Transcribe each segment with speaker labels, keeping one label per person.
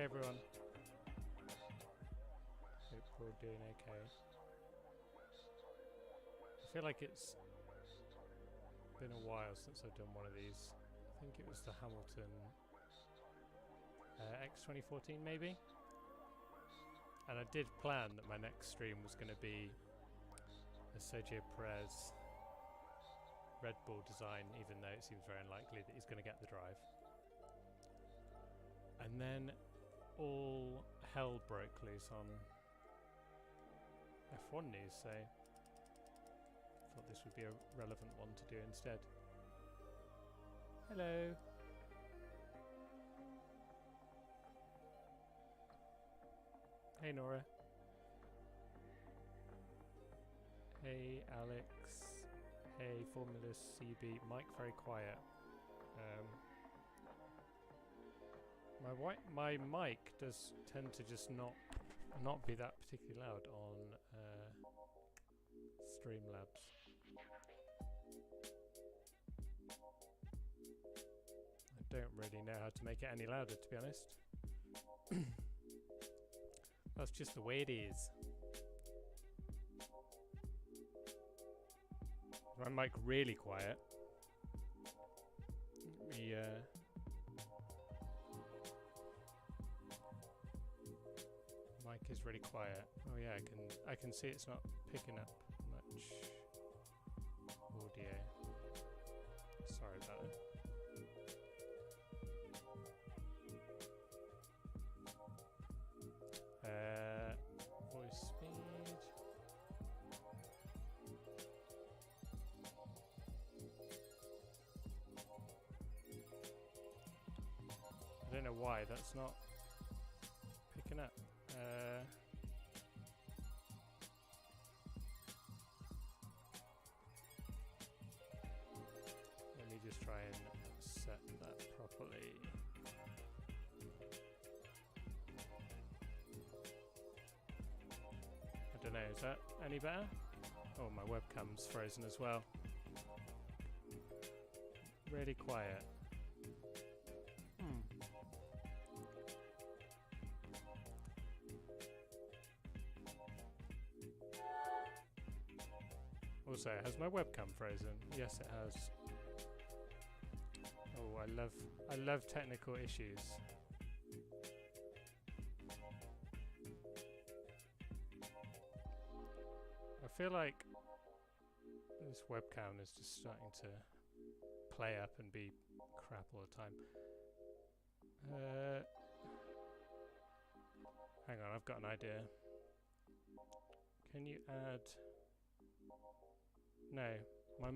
Speaker 1: everyone. Hope we're all doing okay. I feel like it's been a while since I've done one of these. I think it was the Hamilton X 2014 maybe. And I did plan that my next stream was going to be a Sergio Perez Red Bull design, even though it seems very unlikely that he's going to get the drive. And then all hell broke loose on F1 news, so I thought this would be a relevant one to do instead. Hello. Hey Nora. Hey Alex. Hey Formula CB. Mike very quiet. My mic does tend to just not be that particularly loud on Streamlabs. I don't really know how to make it any louder, to be honest. That's just the way it is. My mic really quiet. Mic is really quiet. Oh yeah, I can see it's not picking up much audio. Sorry about it. Voice speed. I don't know why that's not picking up. Let me just try and set that properly. I don't know, is that any better? Oh, my webcam's frozen as well. Really quiet. Also, has my webcam frozen? Yes, it has. Oh, I love technical issues. I feel like this webcam is just starting to play up and be crap all the time. Hang on, I've got an idea. Can you add... No, my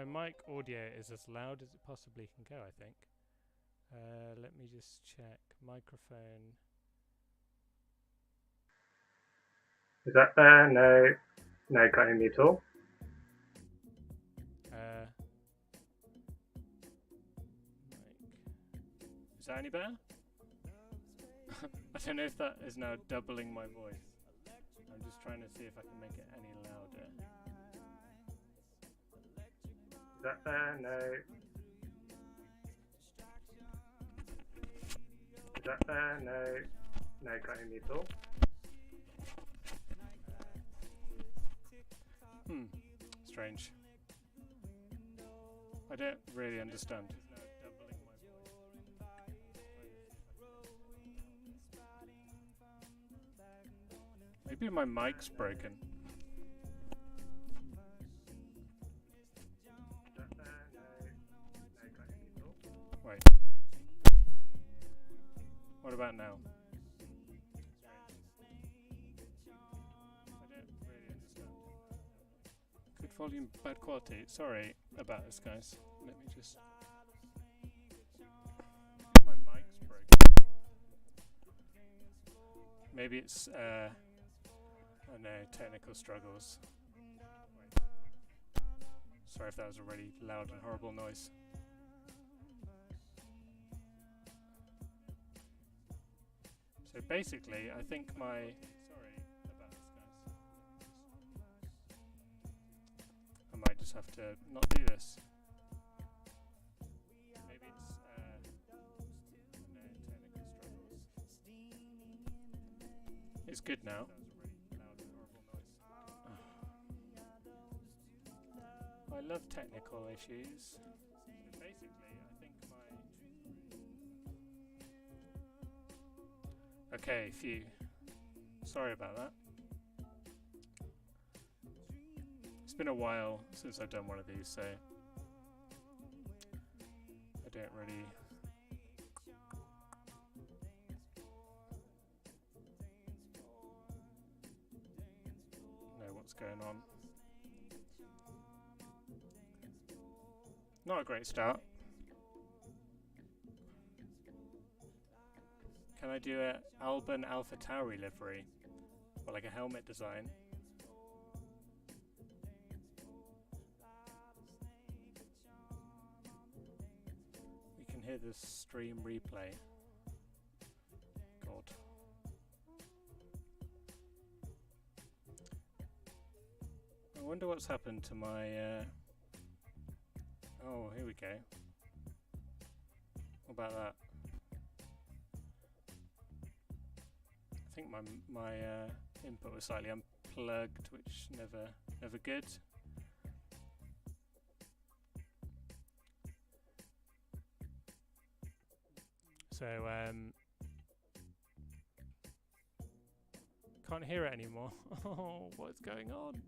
Speaker 1: mic audio is as loud as it possibly can go, I think. Let me just check. Microphone.
Speaker 2: Is that fair? No, can't hear me at all.
Speaker 1: Is that any better? I don't know if that is now doubling my voice. I'm just trying to see if I can make it any louder.
Speaker 2: Is that fair? No. Is that fair? No, can't hear me at all.
Speaker 1: Strange. I don't really understand. Maybe my mic's broken. Wait. What about now? I don't really understand. Good volume, bad quality. Sorry about this, guys. Let me just... My mic's broken. Maybe it's, I don't know, technical struggles. Sorry if that was a really loud and horrible noise. So basically, I think my... Sorry about this, guys. I might just have to not do this. Maybe it's no, technical struggles. is good now. I love technical issues. So basically, I think my... Okay, phew. Sorry about that. It's been a while since I've done one of these, so I don't really know what's going on. Not a great start. Can I do a Alban Alpha Tauri livery? Or like a helmet design? We can hear the stream replay. God. I wonder what's happened to my... Oh, here we go. What about that? I think my input was slightly unplugged, which never good. So can't hear it anymore. Oh, what's going on?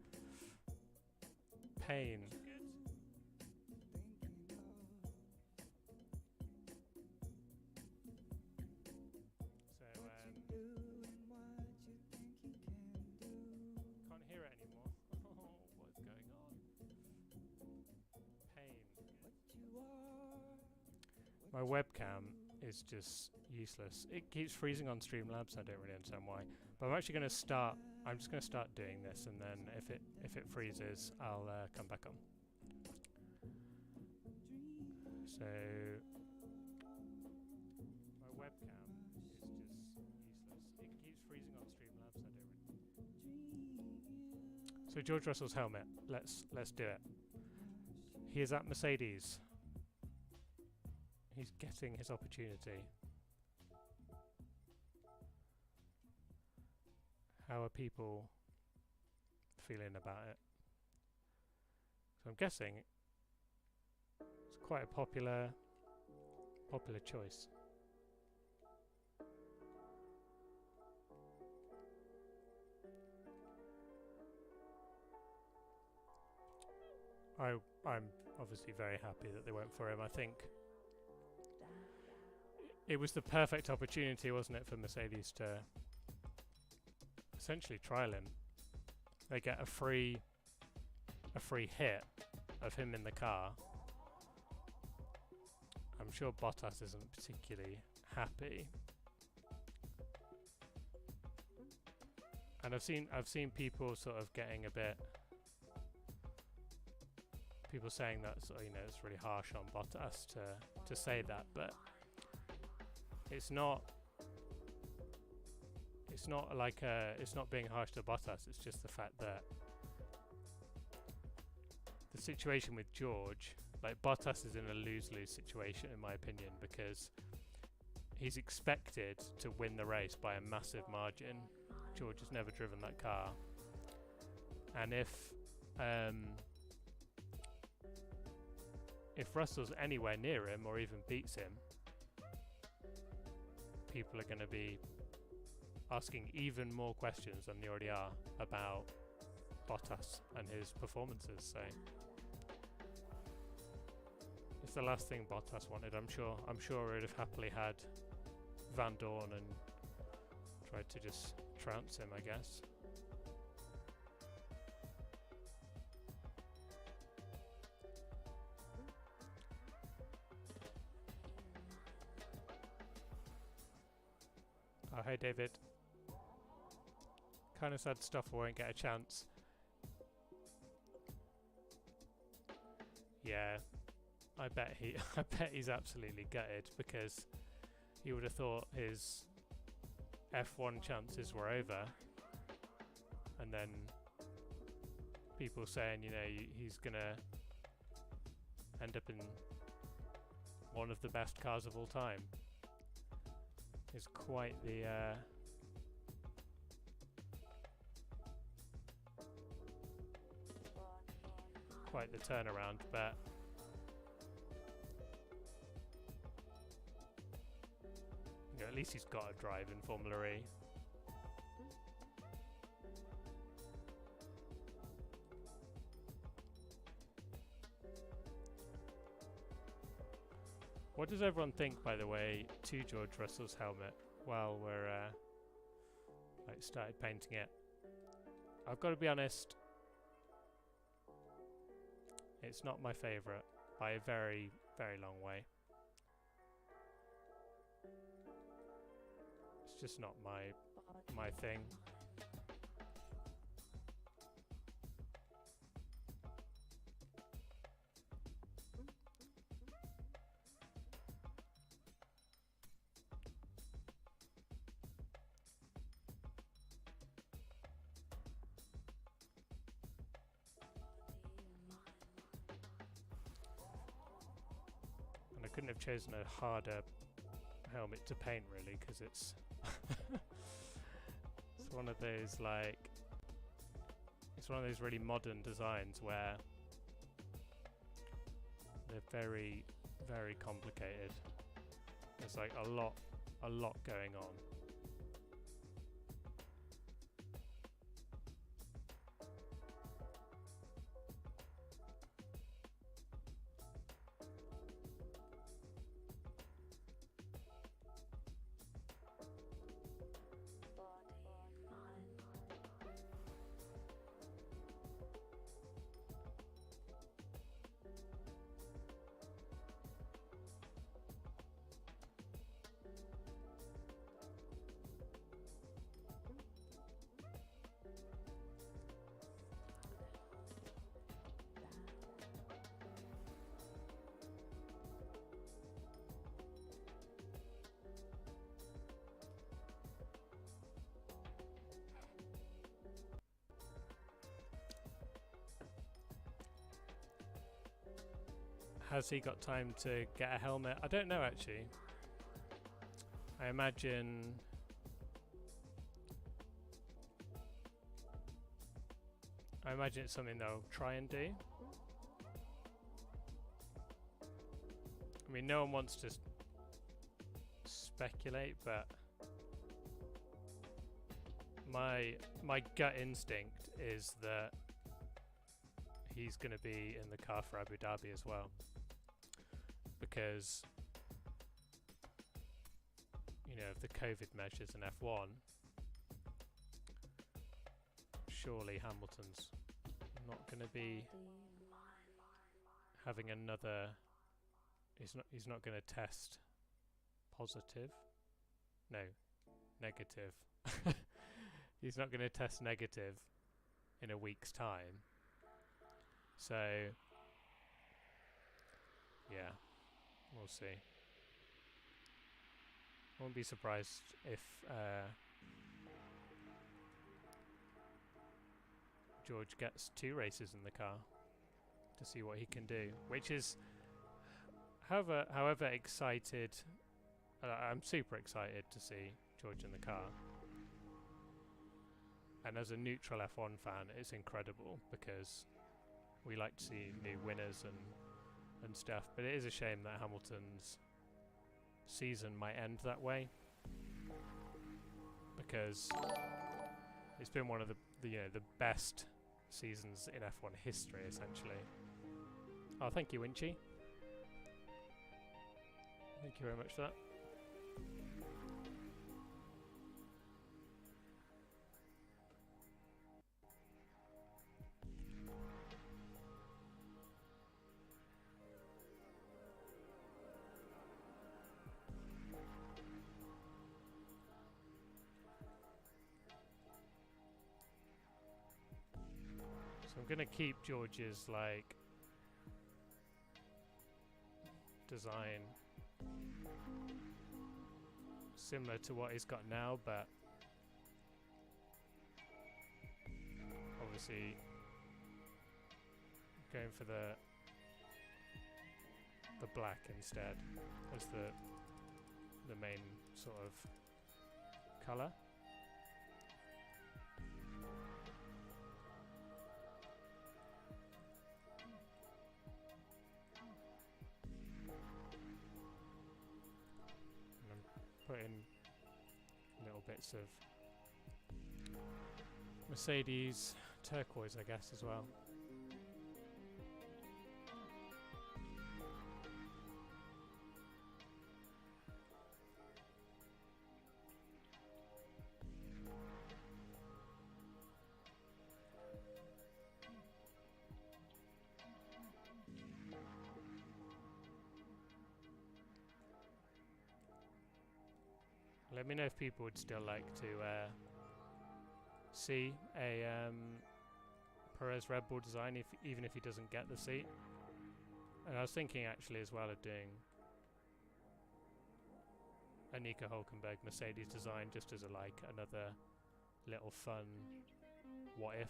Speaker 1: Pain. My webcam is just useless. It keeps freezing on Streamlabs. I don't really understand why. But I'm actually going to start. I'm just going to start doing this, and then if it freezes, I'll come back on. So my webcam is just useless. It keeps freezing on Streamlabs. I don't really. So George Russell's helmet. Let's do it. He is at Mercedes. He's getting his opportunity. How are people feeling about it? So I'm guessing it's quite a popular choice. I'm obviously very happy that they went for him. I think it was the perfect opportunity, wasn't it, for Mercedes to essentially trial him. They get a free hit of him in the car. I'm sure Bottas isn't particularly happy. And I've seen people sort of getting a bit, people saying that sort of, you know, it's really harsh on Bottas to say that, but it's not like it's not being harsh to Bottas. It's just the fact that the situation with George, like Bottas is in a lose-lose situation in my opinion, because he's expected to win the race by a massive margin. George has never driven that car, and if Russell's anywhere near him or even beats him, people are going to be asking even more questions than they already are about Bottas and his performances. So it's the last thing Bottas wanted. I'm sure he would have happily had Van Dorn and tried to just trounce him, I guess. Oh, hey David. Kind of sad stuff, won't get a chance. Yeah, I bet he's absolutely gutted, because he would have thought his F1 chances were over, and then people saying, you know, he's gonna end up in one of the best cars of all time is quite the quite the turnaround, but you know, at least he's got a drive in Formula E. What does everyone think, by the way, to George Russell's helmet while we're like started painting it? I've got to be honest, it's not my favourite by a very, very long way. It's just not my thing. And I couldn't have chosen a harder helmet to paint really, because it's it's one of those like it's one of those really modern designs where they're very, very complicated. There's like a lot going on. Has he got time to get a helmet? I don't know actually. I imagine it's something they'll try and do. I mean, no one wants to speculate, but my gut instinct is that he's going to be in the car for Abu Dhabi as well. Because, you know, of the COVID measures in F1, surely Hamilton's not going to be having another. He's not going to test positive. No, negative. He's not going to test negative in a week's time. So, yeah. We'll see. I won't be surprised if George gets 2 races in the car to see what he can do. Which is, however excited, I'm super excited to see George in the car. And as a neutral F1 fan, it's incredible because we like to see new winners and stuff, but it is a shame that Hamilton's season might end that way, because it's been one of the best seasons in F1 history essentially. Oh, thank you, Winchy. Thank you very much for that. I'm gonna keep George's like design similar to what he's got now, but obviously going for the black instead as the main sort of colour. highlights of Mercedes turquoise, I guess, as well. Let me know if people would still like to see a Perez Red Bull design, even if he doesn't get the seat. And I was thinking actually as well of doing a Nico Hülkenberg Mercedes design, just as a another little fun what if.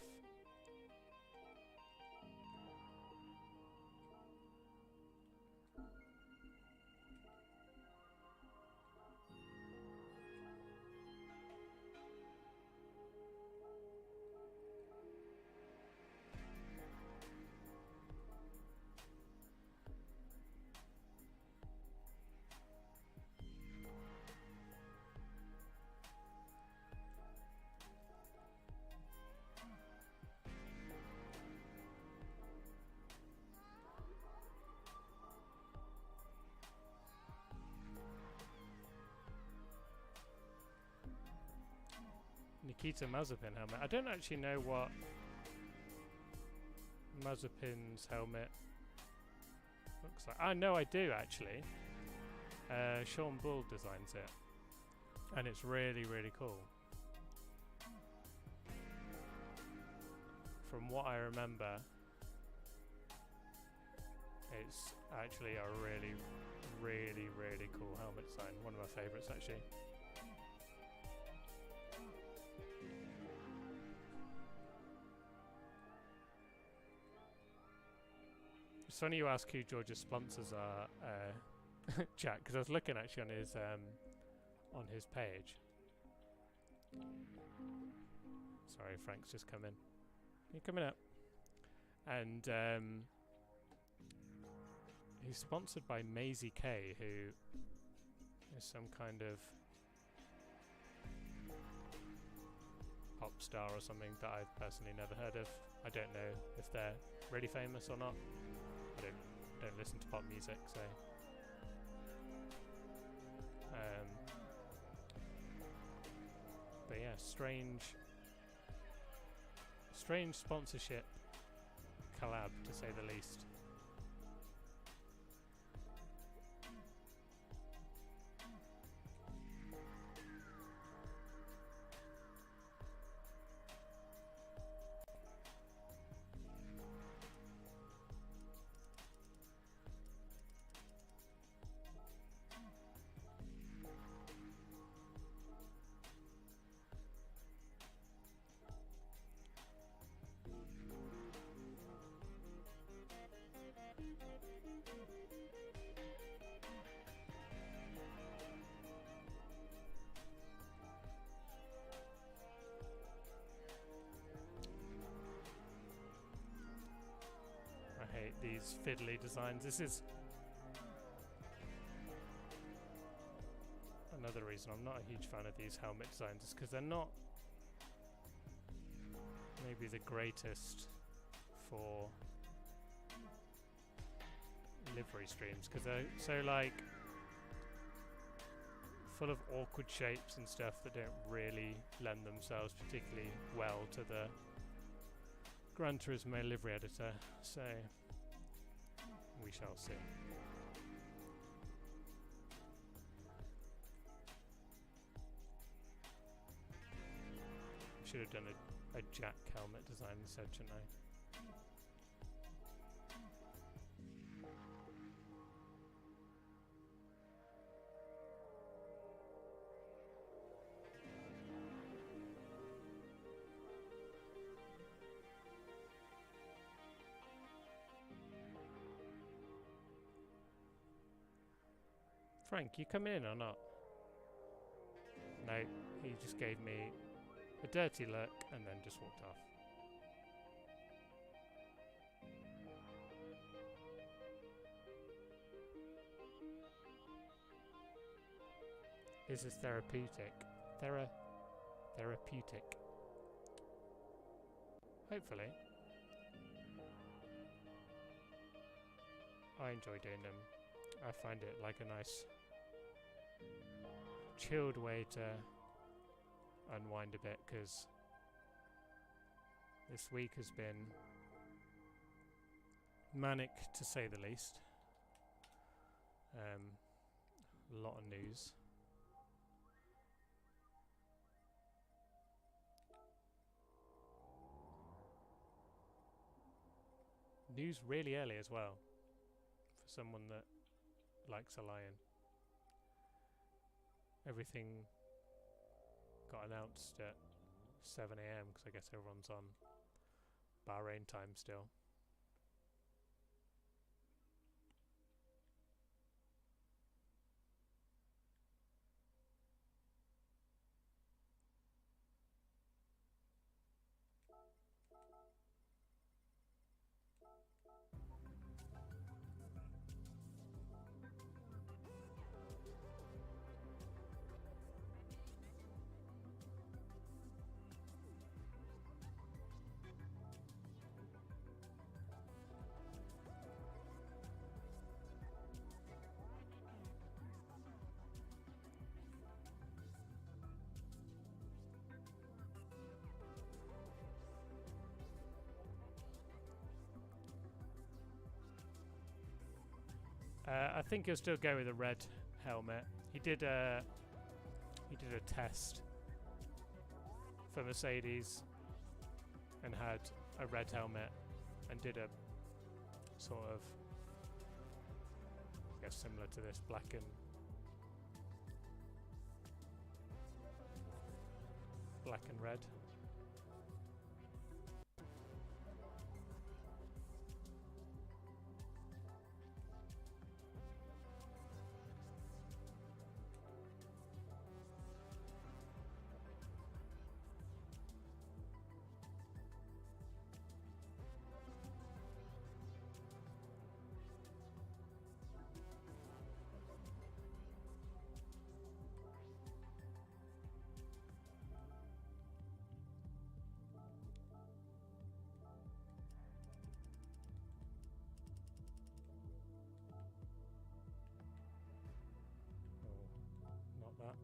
Speaker 1: Nikita Mazepin helmet. I don't actually know what Mazepin's helmet looks like. I know I do actually. Sean Bull designs it, and it's really, really cool. From what I remember, it's actually a really, really, really cool helmet design. One of my favourites actually. It's funny you ask who George's sponsors are, Jack, because I was looking actually on his page. Sorry, Frank's just come in. You're coming up. And he's sponsored by Maisie K, who is some kind of pop star or something that I've personally never heard of. I don't know if they're really famous or not. I don't listen to pop music, so but yeah, strange sponsorship collab, to say the least. I hate these fiddly designs. This is another reason I'm not a huge fan of these helmet designs, is because they're not maybe the greatest for livery streams, because they're so full of awkward shapes and stuff that don't really lend themselves particularly well to the Gran Turismo livery editor, so we shall see. Should have done a Jack helmet design instead, shouldn't I? Frank, you coming in or not? No, he just gave me a dirty look and then just walked off. This is therapeutic. Therapeutic. therapeutic. Hopefully. I enjoy doing them. I find it like a nice chilled way to unwind a bit, because this week has been manic to say the least. A lot of news. News really early as well, for someone that likes a lion. Everything got announced at 7 AM because I guess everyone's on Bahrain time still. I think he'll still go with a red helmet. He did a test for Mercedes and had a red helmet and did a sort of, I guess, similar to this, black and red. Not that.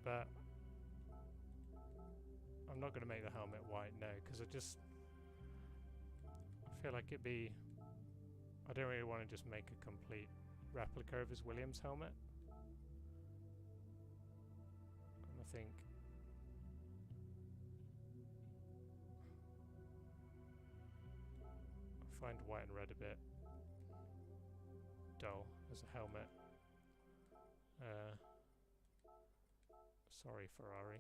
Speaker 1: But I'm not going to make the helmet white, no, because I feel like it'd be... I don't really want to just make a complete replica of his Williams helmet. And I think... I find white and red a bit dull as a helmet. Sorry, Ferrari.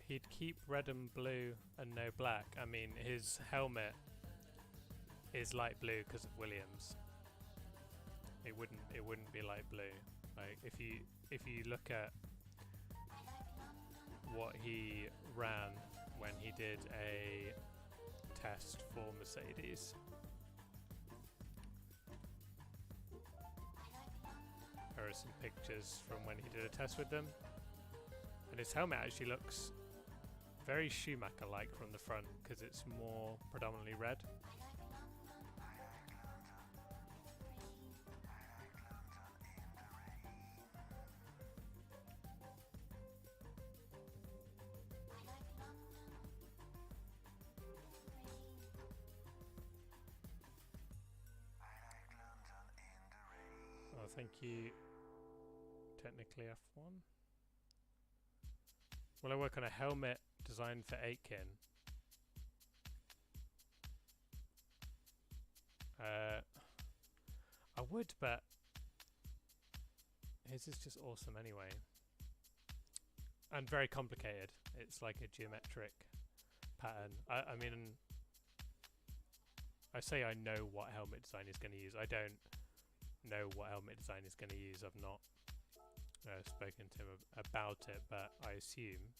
Speaker 1: He'd keep red and blue and no black. I mean, his helmet is light blue because of Williams. It wouldn't be light blue. Like if you look at what he ran when he did a test for Mercedes, there are some pictures from when he did a test with them, and his helmet actually looks very Schumacher-like from the front because it's more predominantly red. Oh, thank you. Technically F1. Well, I work on a helmet designed for Aitken, would, but his is just awesome anyway. And very complicated. It's like a geometric pattern. I mean, I say I know what helmet design he's going to use. I don't know what helmet design he's going to use. I've not spoken to him about it, but I assume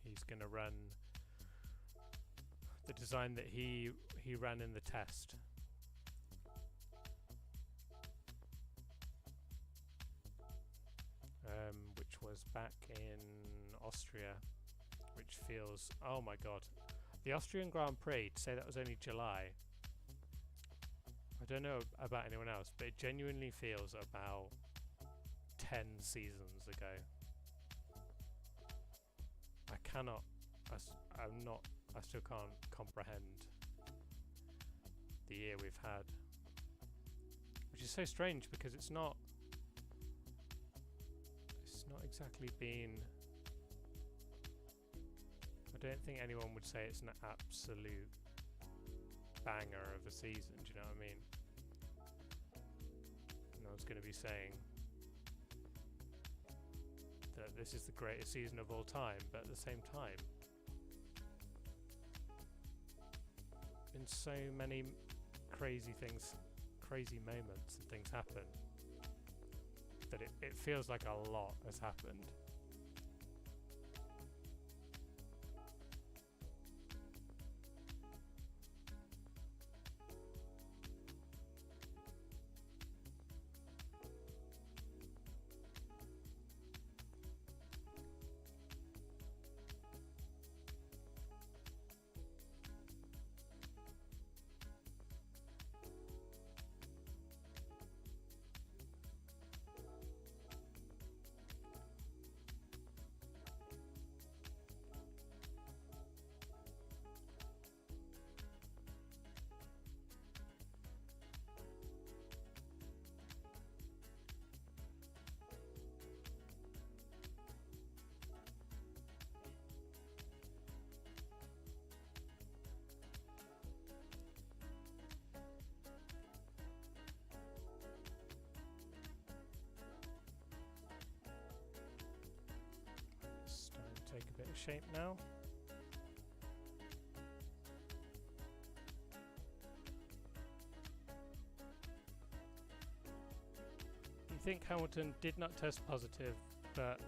Speaker 1: he's going to run the design that he ran in the test. Which was back in Austria, which feels, oh my god, the Austrian Grand Prix, to say that was only July, I don't know about anyone else, but it genuinely feels about 10 seasons ago. I still can't comprehend the year we've had, which is so strange because it's not exactly been, I don't think anyone would say it's an absolute banger of a season, do you know what I mean? And I was going to be saying that this is the greatest season of all time, but at the same time, been so many crazy things, crazy moments and things happen, that it feels like a lot has happened. Take a bit of shape now. You think Hamilton did not test positive, but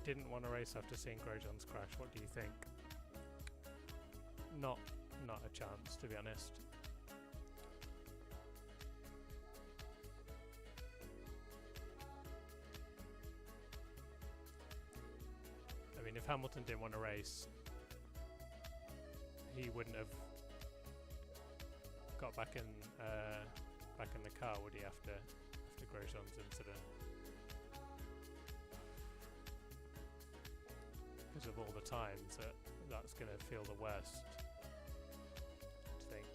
Speaker 1: didn't want to race after seeing Grosjean's crash? What do you think? Not a chance, to be honest. I mean, if Hamilton didn't want to race, he wouldn't have got back in the car, would he? After Grosjean's incident, because of all the times that's going to feel the worst, I think.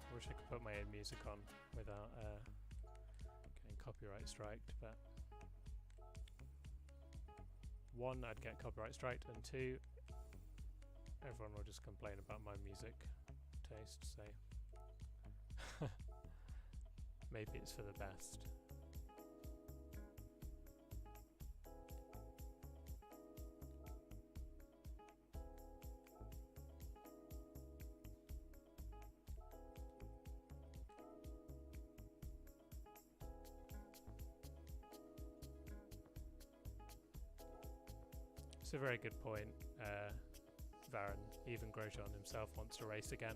Speaker 1: I wish I could put my own music on without getting copyright striked, but one, I'd get copyright striked, and two, everyone will just complain about my music taste, so maybe it's for the best. It's a very good point, Varun. Even Grosjean himself wants to race again,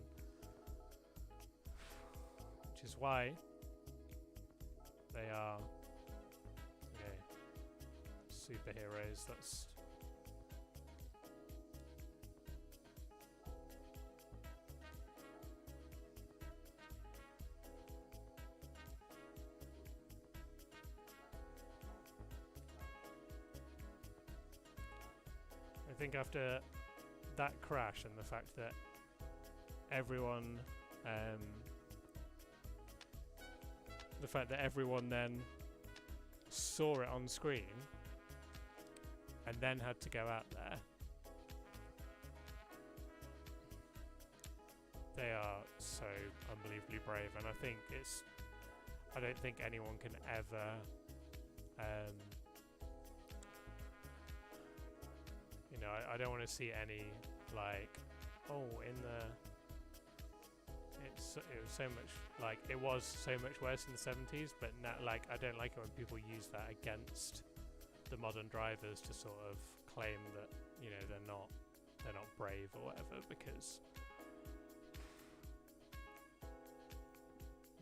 Speaker 1: which is why they are, superheroes. That's I think after that crash and the fact that everyone The fact that everyone then saw it on screen and then had to go out there. They are so unbelievably brave, and I don't think anyone can ever you know, I don't want to see any like, oh, it was so much, like, it was so much worse in the 70s, but now, like, I don't like it when people use that against the modern drivers to sort of claim that, you know, they're not brave or whatever, because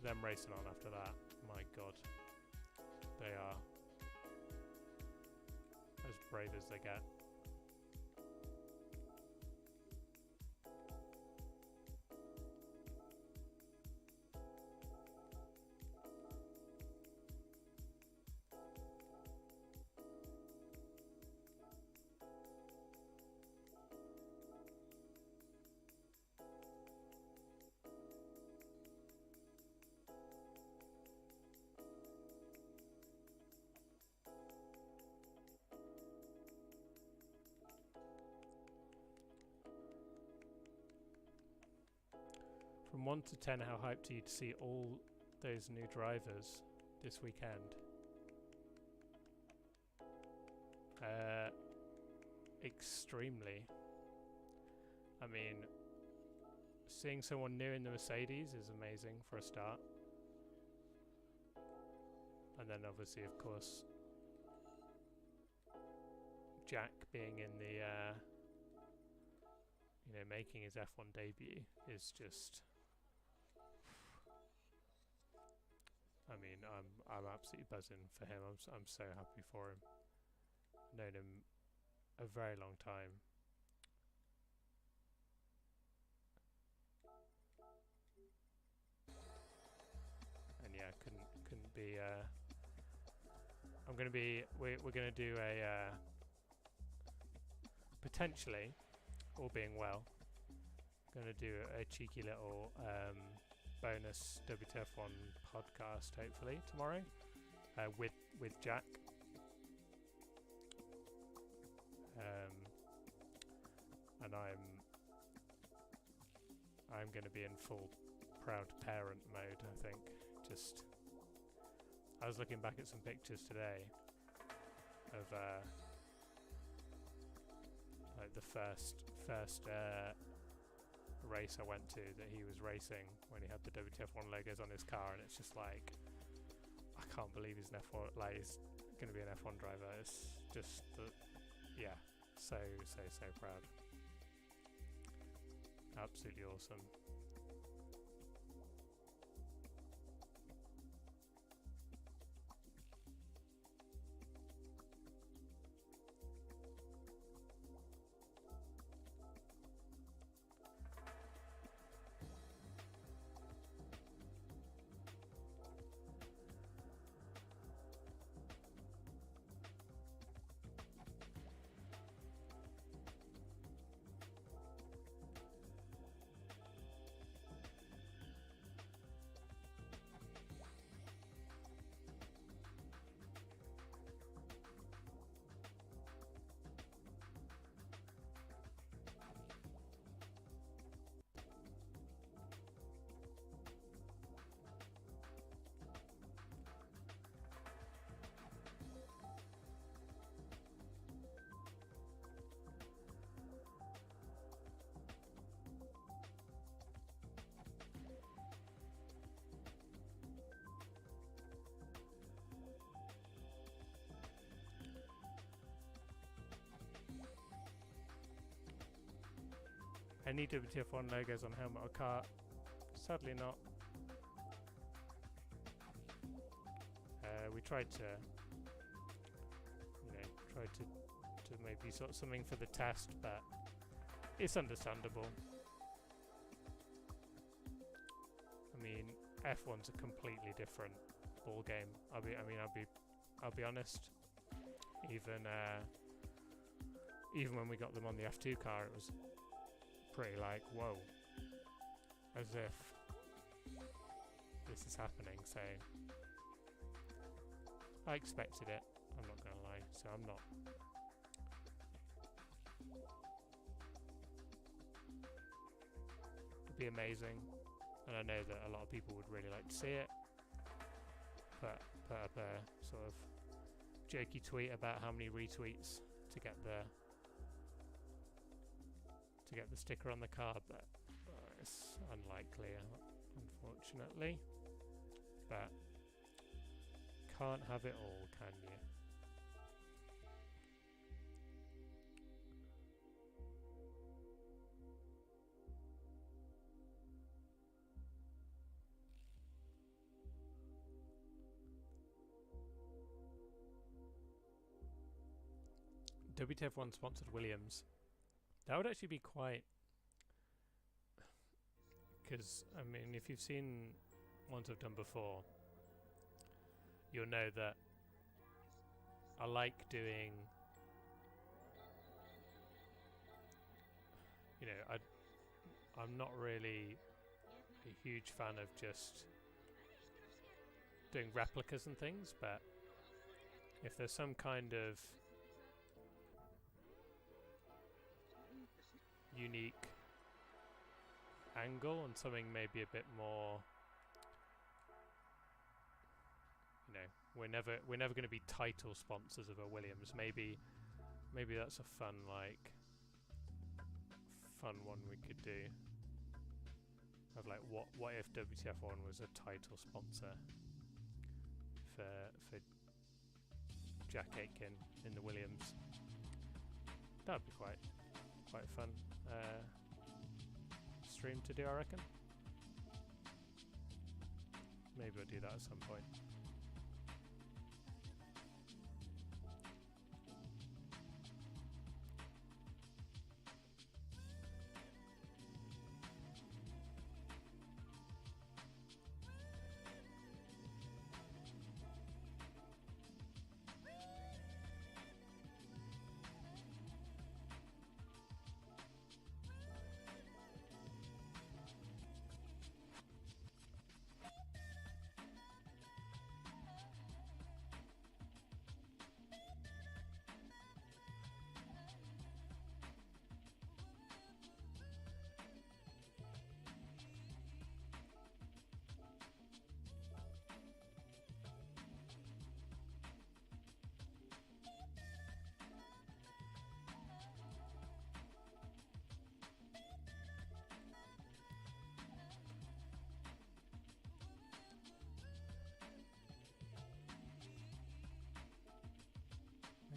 Speaker 1: them racing on after that, my god, they are as brave as they get. From 1 to 10, how hyped are you to see all those new drivers this weekend? Extremely. I mean, seeing someone new in the Mercedes is amazing for a start. And then obviously, of course, Jack being in the, you know, making his F1 debut is just... I mean, I'm absolutely buzzing for him. I'm so happy for him. I've known him a very long time. And yeah, couldn't be. We're gonna do a potentially, all being well, gonna do a cheeky little bonus WTF1 podcast hopefully tomorrow with Jack, and I'm going to be in full proud parent mode. I think I was looking back at some pictures today of like the first race I went to that he was racing when he had the WTF1 logos on his car, and it's just like, I can't believe he's an F1, like he's going to be an F1 driver. It's just yeah, so proud. Absolutely awesome. Any WTF1 logos on helmet or car? Sadly not. We tried to, you know, to maybe sort of something for the test, but it's understandable. I mean, F1's a completely different ball game. I'll be honest. Even when we got them on the F2 car, it was pretty like, whoa, as if this is happening, so I expected it, I'm not gonna lie, so I'm not. It'd be amazing, and I know that a lot of people would really like to see it. Put up a sort of jokey tweet about how many retweets to get the sticker on the car, but it's unlikely, unfortunately. But can't have it all, can you? WTF1 sponsored Williams. That would actually be quite... Because, I mean, if you've seen ones I've done before, you'll know that I like doing... You know, I'm not really a huge fan of just doing replicas and things, but if there's some kind of unique angle and something maybe a bit more, you know, we're never going to be title sponsors of a Williams. Maybe that's a fun one we could do. Of like what if WTF1 was a title sponsor for Jack Aitken in the Williams? That'd be quite fun stream to do, I reckon. Maybe I'll do that at some point.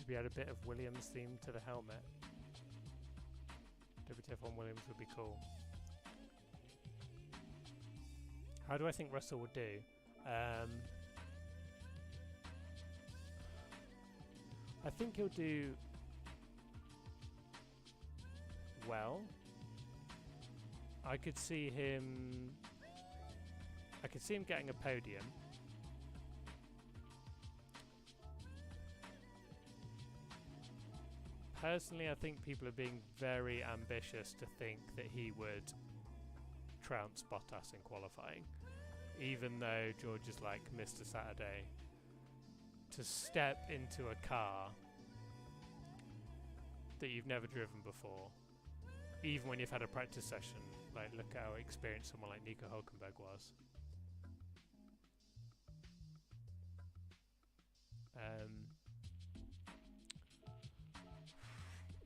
Speaker 1: Maybe add a bit of Williams theme to the helmet. WTF1 Williams would be cool. How do I think Russell would do? I think he'll do well. I could see him getting a podium. Personally, I think people are being very ambitious to think that he would trounce Bottas in qualifying, even though George is like Mr. Saturday. To step into a car that you've never driven before, even when you've had a practice session, like look at how experienced someone like Nico Hülkenberg was.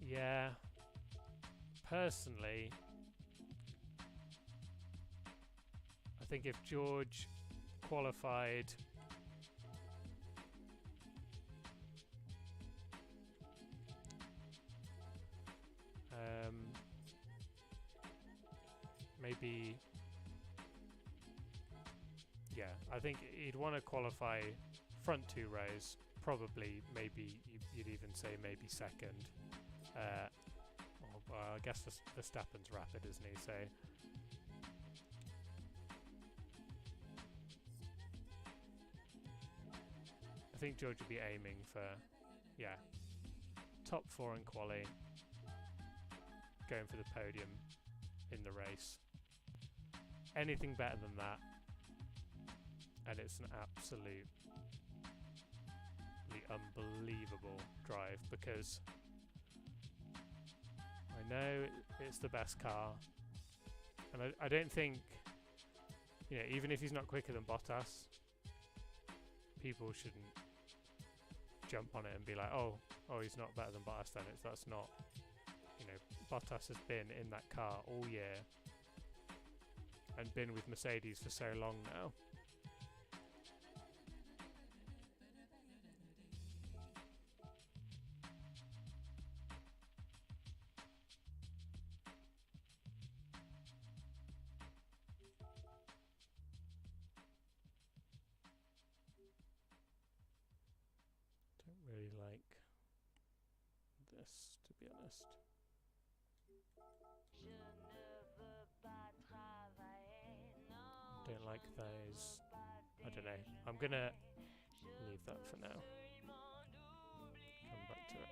Speaker 1: Yeah, personally, I think if George qualified maybe, yeah, I think he'd want to qualify front two rows, probably, maybe you'd even say maybe second. I guess Verstappen's rapid, isn't he? So I think George would be aiming for, yeah, top 4 in quali, going for the podium in the race. Anything better than that, and it's an absolutely unbelievable drive, because I know it's the best car, and I don't think, you know, even if he's not quicker than Bottas, people shouldn't jump on it and be like, oh, he's not better than Bottas then. That's not, you know, Bottas has been in that car all year and been with Mercedes for so long now. Don't really like this, to be honest. Don't like those. I don't know. I'm gonna leave that for now. Come back to it.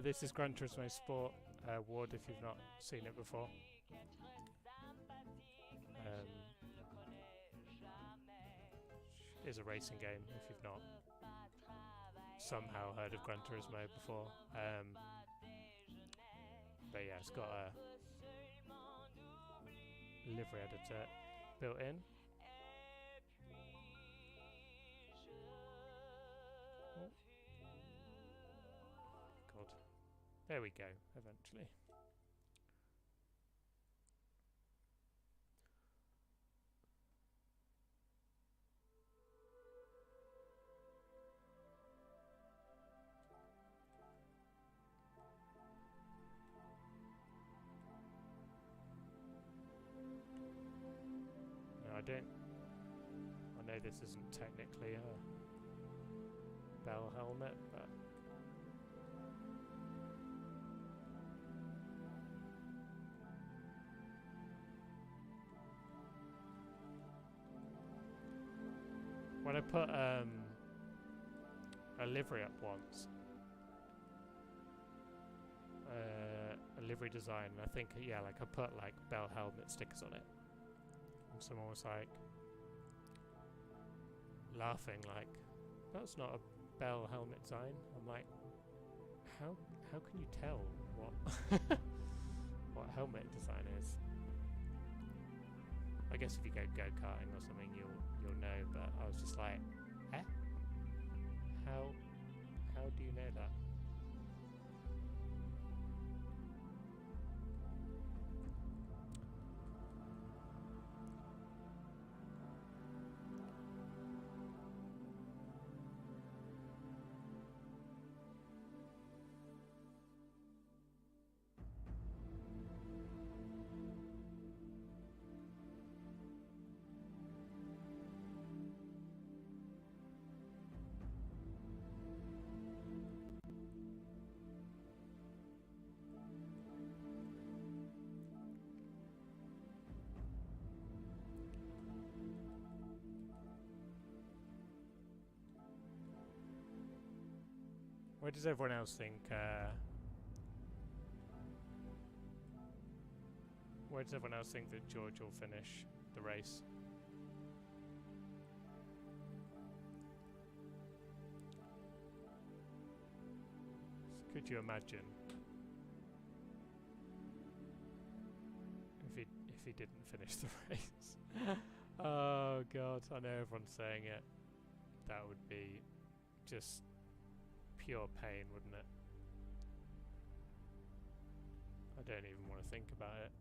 Speaker 1: This is Gran Turismo Sport Ward, if you've not seen it before. Is a racing game if you've not somehow heard of Gran Turismo before. But yeah, it's got a livery editor built in. Oh. God. There we go, eventually. I know this isn't technically a bell helmet, but when I put a livery up once, a livery design, and I think, yeah, like I put like bell helmet stickers on it, and someone was like laughing, like, that's not a bell helmet design. I'm like, how can you tell what what helmet design is? I guess if you go go-karting or something, you'll know. But I was just like, eh? How do you know that? Where does everyone else think? Where does everyone else think that George will finish the race? Could you imagine if he didn't finish the race? Oh God, I know everyone's saying it. That would be just pure pain, wouldn't it? I don't even want to think about it.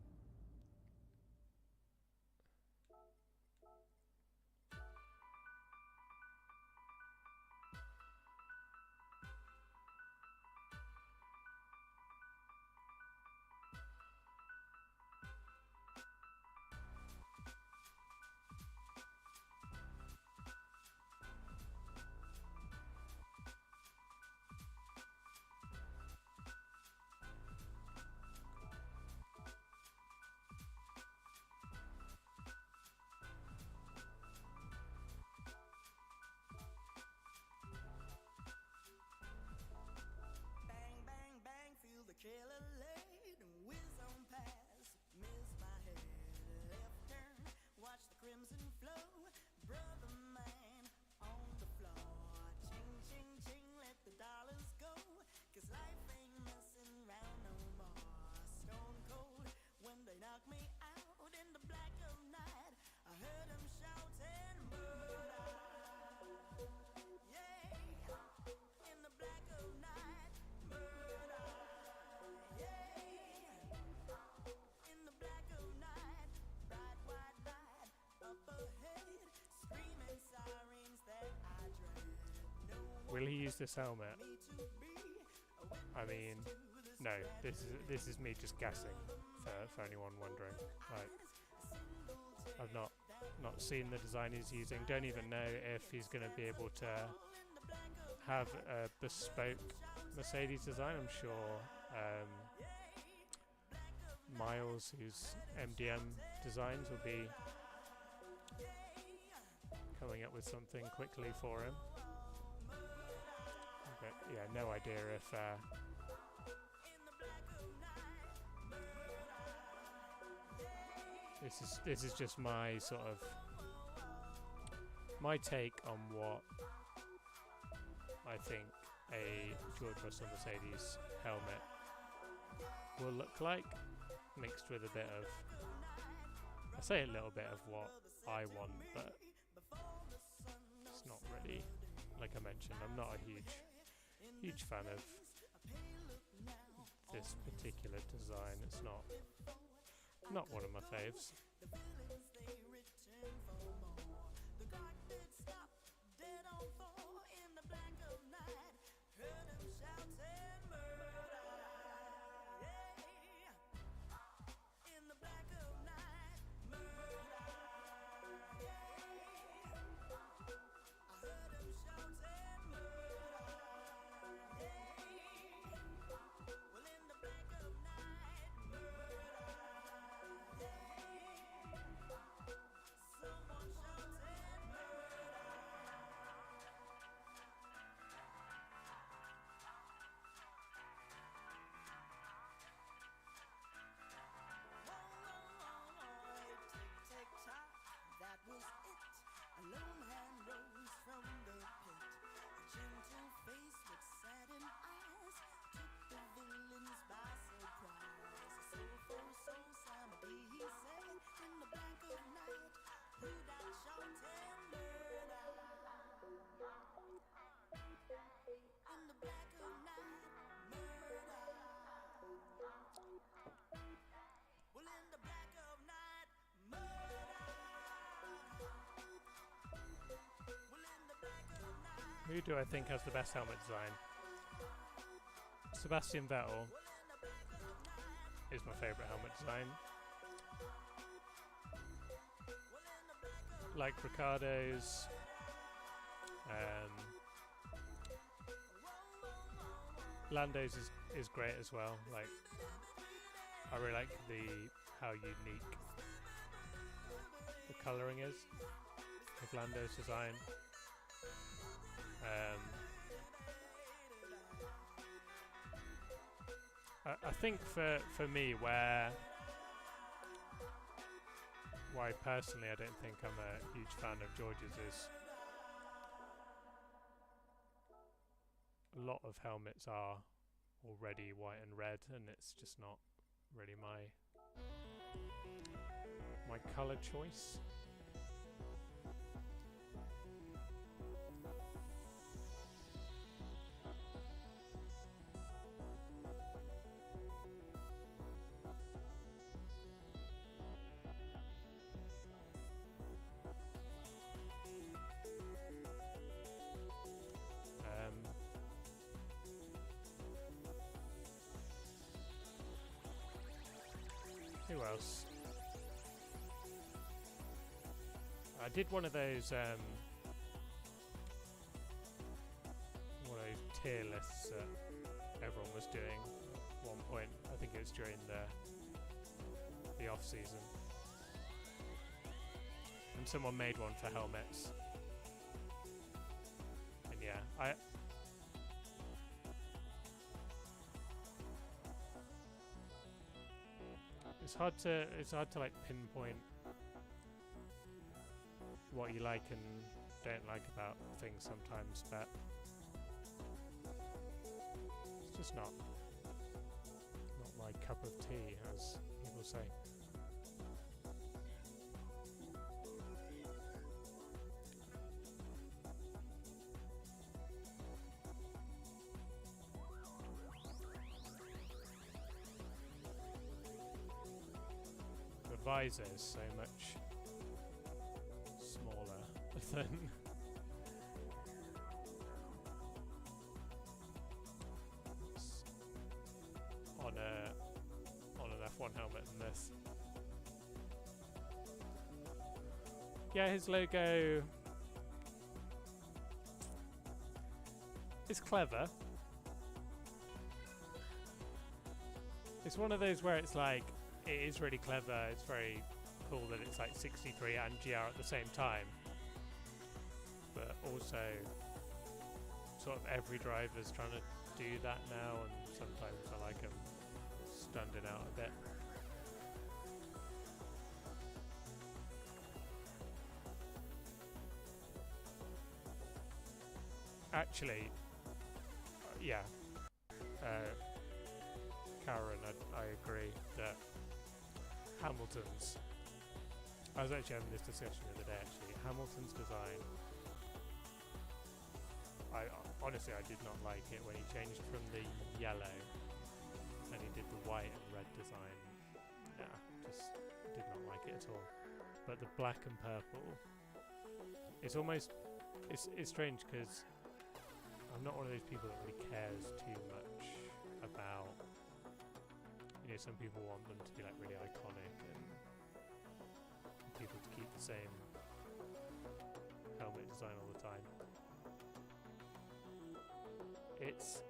Speaker 1: use this helmet. I mean, no, this is me just guessing. For anyone wondering, like, I've not seen the design he's using. Don't even know if he's going to be able to have a bespoke Mercedes design. I'm sure Miles, whose MDM designs, will be coming up with something quickly for him. But yeah, no idea if this is just my sort of my take on what I think a George Russell Mercedes helmet will look like, mixed with a bit of, I say a little bit of what I want, but it's not really, like I mentioned, I'm not a huge fan of this particular design. It's not one of my faves. Who do I think has the best helmet design? Sebastian Vettel is my favourite helmet design. Like Ricciardo's, Lando's is great as well. Like, I really like how unique the colouring is of Lando's design. I think for me, why personally I don't think I'm a huge fan of George's is a lot of helmets are already white and red, and it's just not really my colour choice. Who else? I did one of those tier lists that everyone was doing at one point. I think it was during the off season, and someone made one for helmets. And yeah, It's hard to like pinpoint what you like and don't like about things sometimes, but it's just not my cup of tea, as people say. The visor is so much smaller than helmet than this. Yeah, his logo is clever. It's one of those where it's like, it is really clever, it's very cool that it's like 63 and GR at the same time. But also, sort of every driver's trying to do that now, and sometimes I like them standing out a bit. Actually, yeah, Karen, I agree that Hamilton's, I was actually having this discussion the other day actually, Hamilton's design, honestly I did not like it when he changed from the yellow and he did the white and red design. Nah, just did not like it at all. But the black and purple, it's almost, it's strange because I'm not one of those people that really cares too much about, you know, some people want them to be like really iconic and people to keep the same helmet design all the time. It's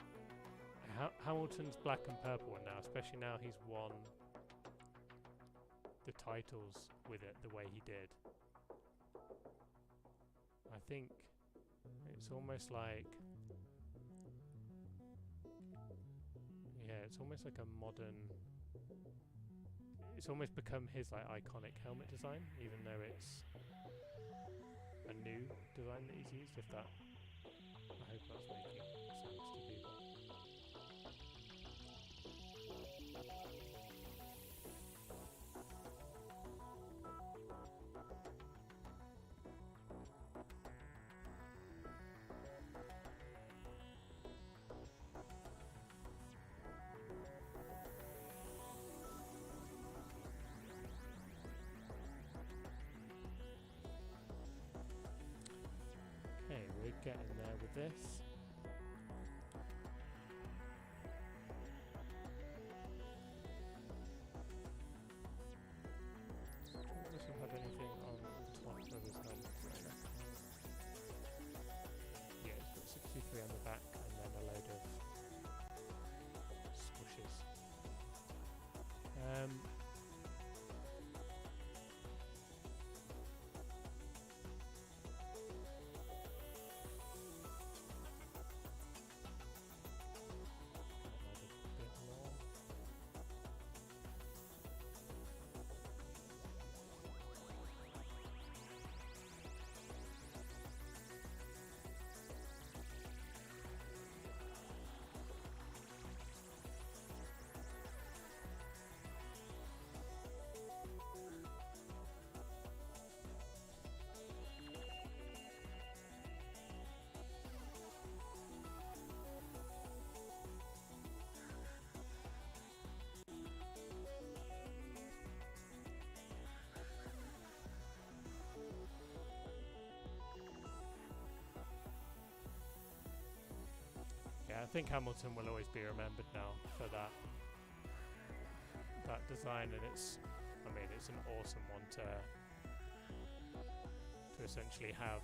Speaker 1: Hamilton's black and purple one now, especially now he's won the titles with it the way he did. I think it's almost like, yeah, it's almost like a modern, it's almost become his like iconic helmet design, even though it's a new design that he's used, if that, I hope that's making sense to people. Okay, we're getting there with this. Doesn't have anything on top of his helmet either. Yeah, it's got 63 on the back and then a load of swooshes. Yeah, I think Hamilton will always be remembered now for that design, and it's, I mean, it's an awesome one to essentially have.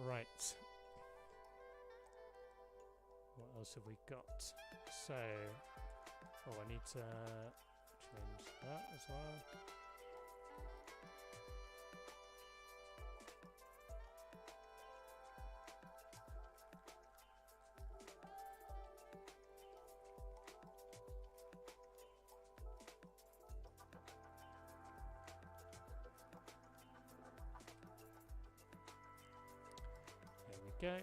Speaker 1: Right. What else have we got? So, oh, I need to change that as well. go.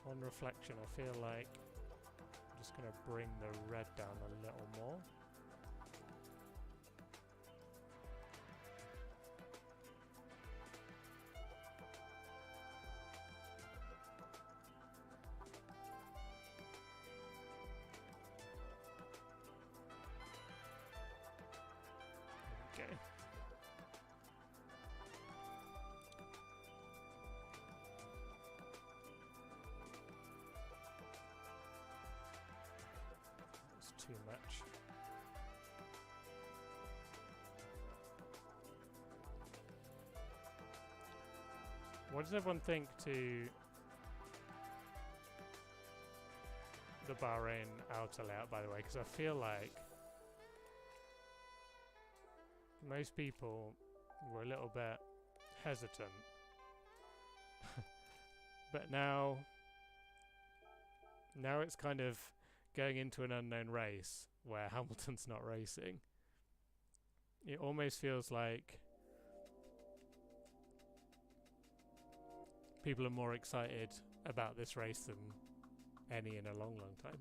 Speaker 1: On reflection, I feel like I'm just going to bring the red down a little more. Okay. That's too much. What does everyone think to the Bahrain outer layout, by the way? Because I feel like most people were a little bit hesitant. But now it's kind of going into an unknown race where Hamilton's not racing. It almost feels like people are more excited about this race than any in a long, long time.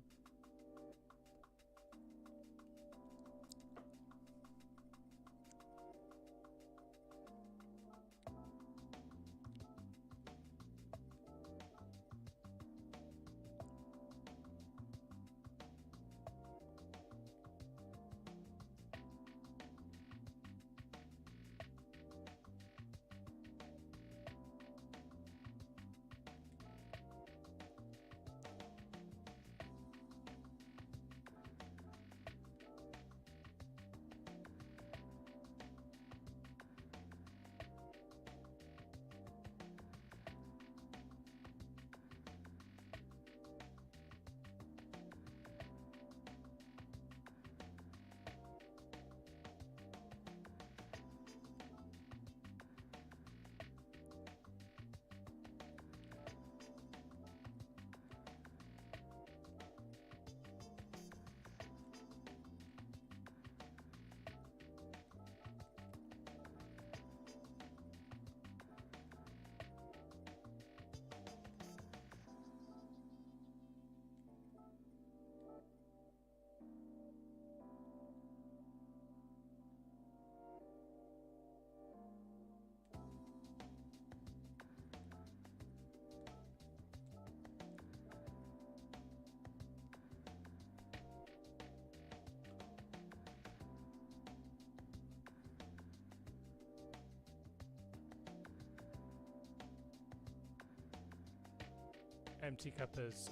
Speaker 1: Empty cuppers.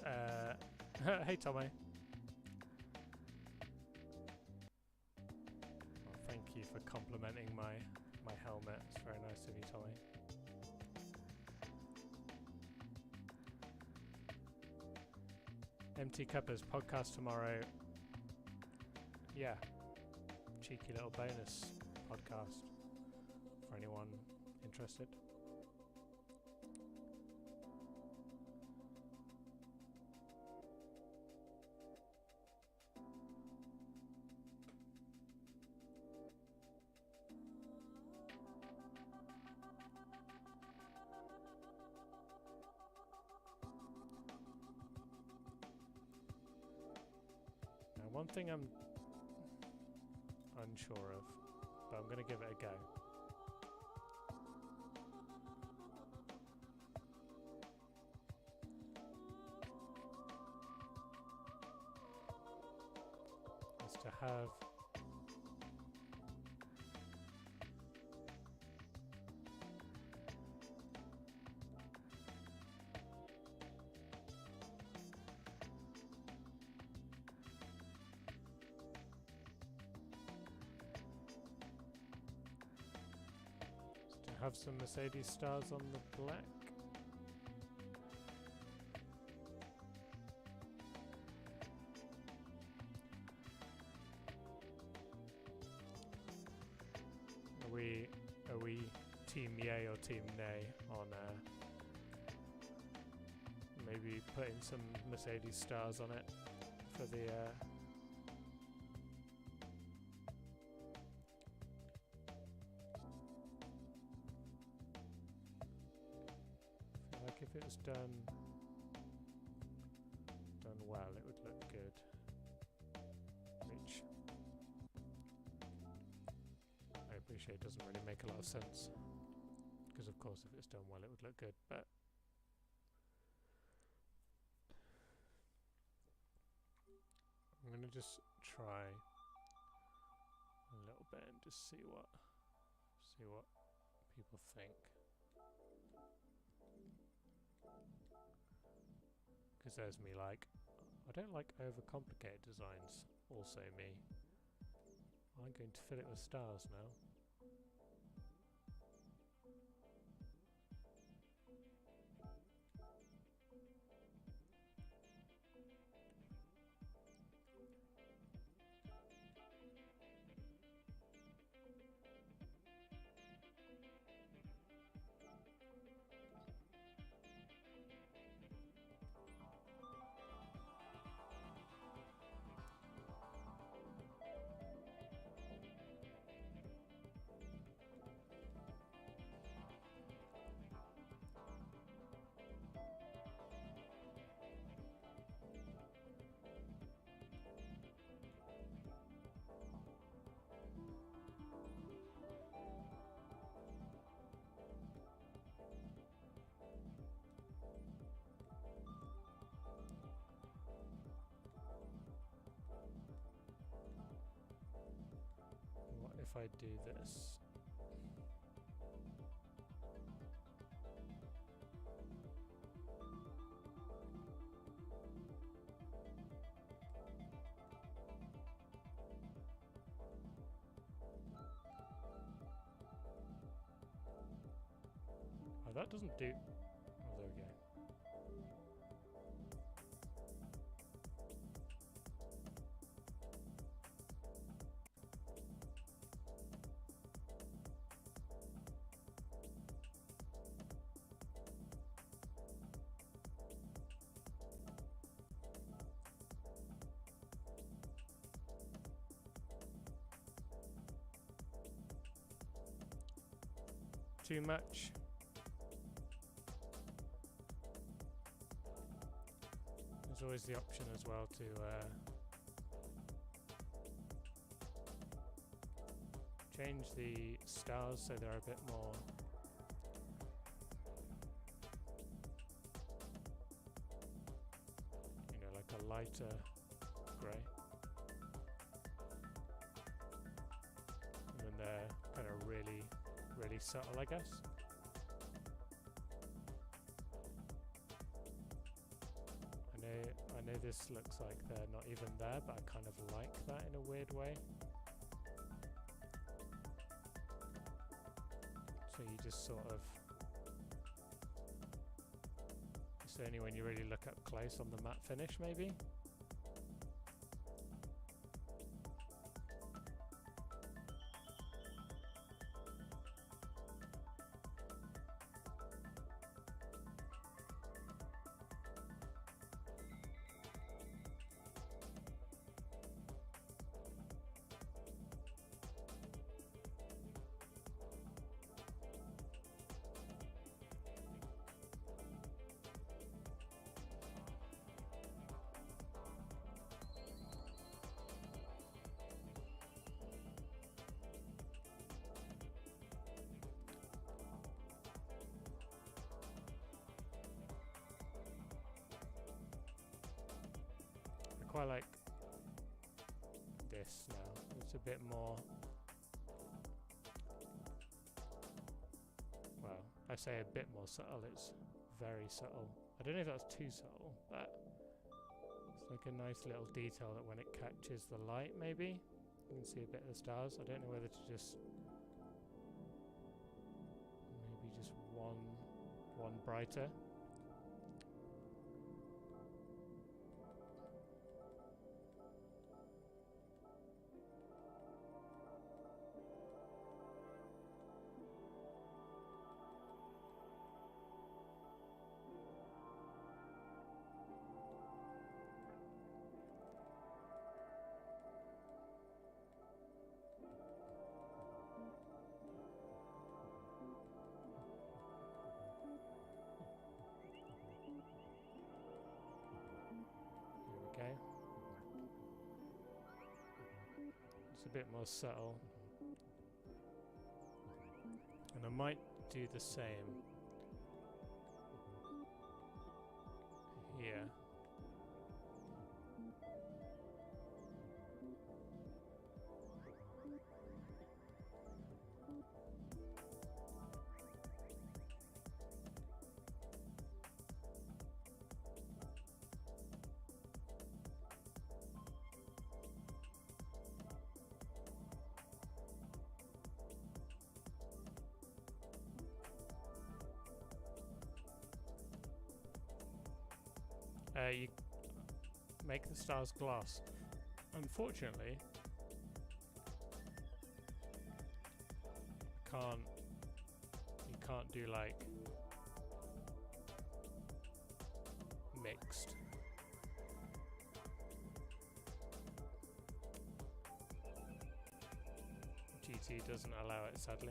Speaker 1: Hey, Tommy. Well, thank you for complimenting my helmet. It's very nice of you, Tommy. Empty cuppers podcast tomorrow. Yeah, cheeky little bonus podcast for anyone interested. One thing I'm unsure of, but I'm going to give it a go. Is to have some Mercedes stars on the black. Are we team yay or team nay on maybe putting some Mercedes stars on it for the I feel like if it was done well, it would look good. Which I appreciate doesn't really make a lot of sense, because of course if it's done well it would look good, but I'm going to just try a little bit and just see what people think. Because there's me like, I don't like overcomplicated designs, also me. I'm going to fill it with stars now. What if I do this? Oh, that doesn't do... Oh, there we go. Too much. There's always the option as well to change the stars so they're a bit more like a lighter grey, and then they're kind of really subtle, I guess. I know this looks like they're not even there, but I kind of like that in a weird way. So you just sort of, it's only when you really look up close on the matte finish maybe. I quite like this now. It's a bit more, well, I say a bit more subtle, it's very subtle. I don't know if that's too subtle, but it's like a nice little detail that when it catches the light maybe you can see a bit of the stars. I don't know whether to just maybe just one brighter. It's a bit more subtle. And I might do the same here. You make the stars glass. Unfortunately, you can't do like mixed. GT doesn't allow it, sadly.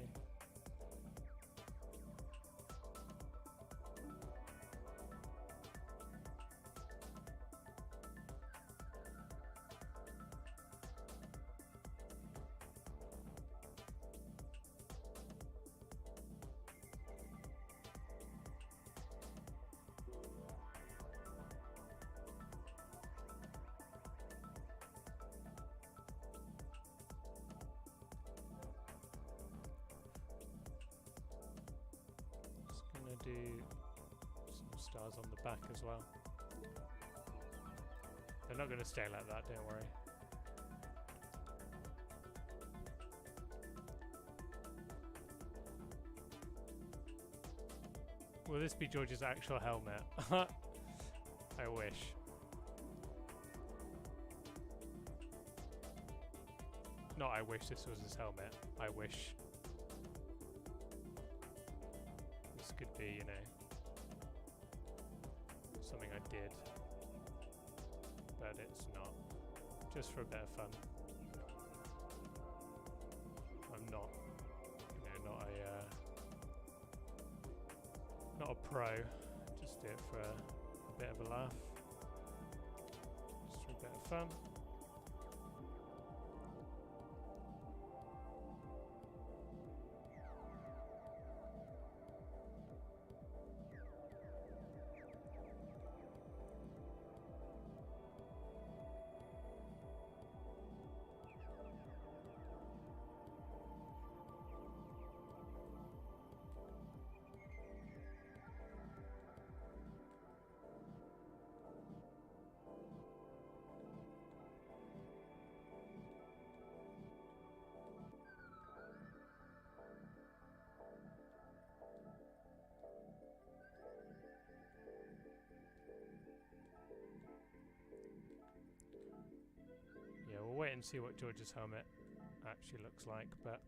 Speaker 1: Do some stars on the back as well. They're not going to stay like that, don't worry. Will this be George's actual helmet? I wish. Not I wish this was his helmet. I wish could be, you know, something I did, but it's not. Just for a bit of fun. I'm not, you know, not a pro. Just do it for a bit of a laugh. Just for a bit of fun. We'll wait and see what George's helmet actually looks like, but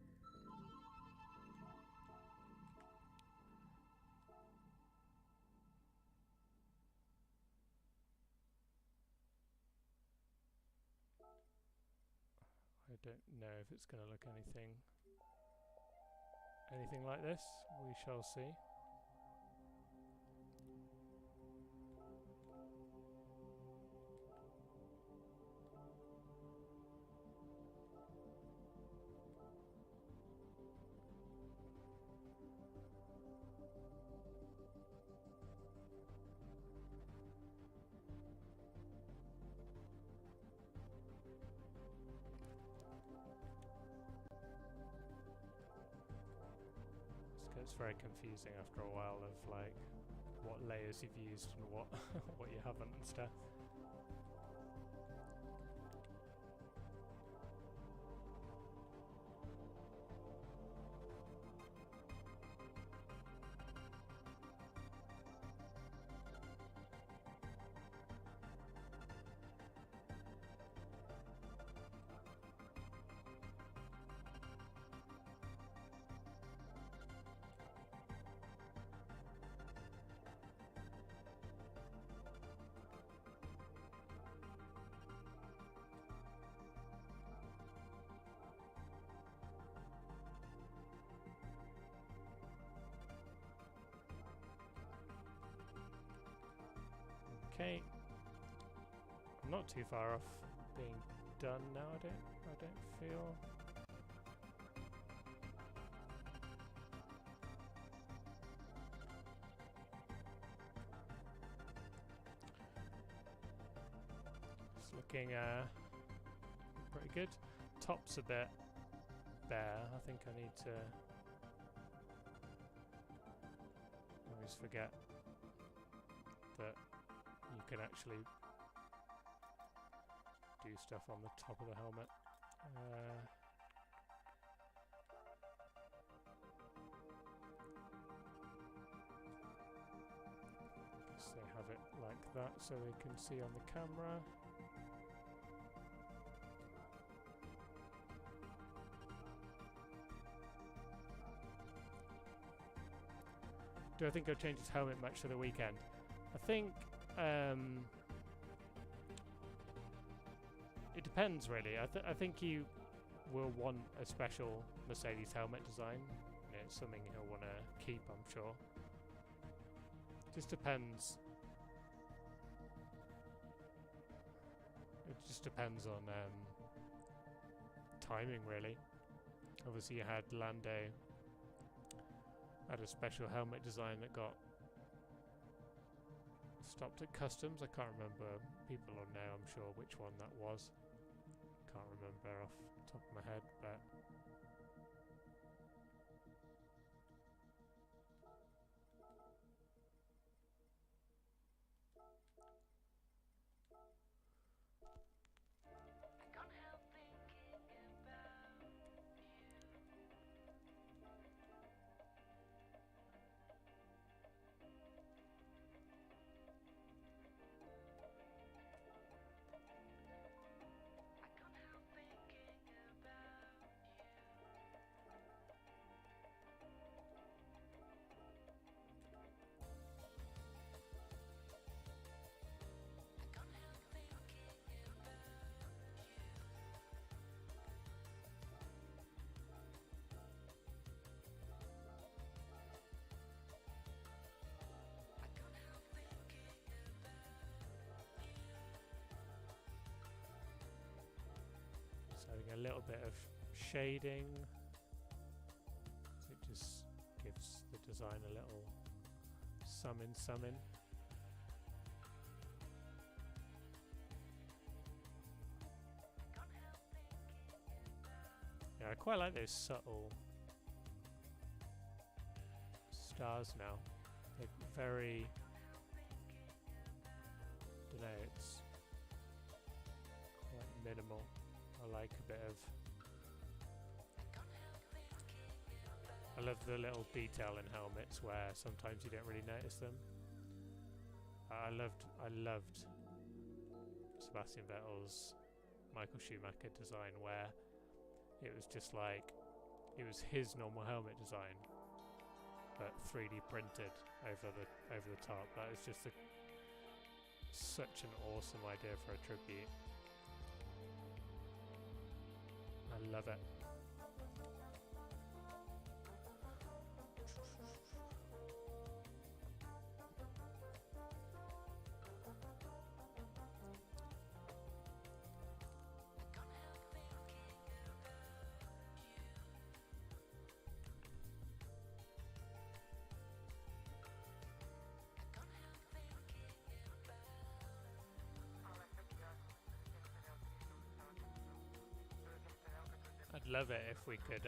Speaker 1: I don't know if it's going to look anything like this. We shall see. It's very confusing after a while of like what layers you've used and what what you haven't and stuff. Okay, I'm not too far off being done now. I don't feel. It's looking pretty good. Top's a bit bare. I think I need to. I always forget that you can actually do stuff on the top of the helmet. Guess they have it like that so they can see on the camera. Do I think I'll change his helmet much for the weekend? I think it depends really. I think you will want a special Mercedes helmet design. You know, it's something he'll want to keep, I'm sure. Just depends. It just depends on timing really. Obviously you had Lando had a special helmet design that got stopped at customs. I can't remember. People will know, I'm sure, which one that was. Can't remember off the top of my head, but having a little bit of shading. It just gives the design a little summon. Yeah, I quite like those subtle stars now. They're very, don't know, it's quite minimal. I like a bit of. I love the little detail in helmets where sometimes you don't really notice them. I loved Sebastian Vettel's Michael Schumacher design where it was just like it was his normal helmet design but 3D printed over the top. That is just such an awesome idea for a tribute. I love it. I'd love it if we could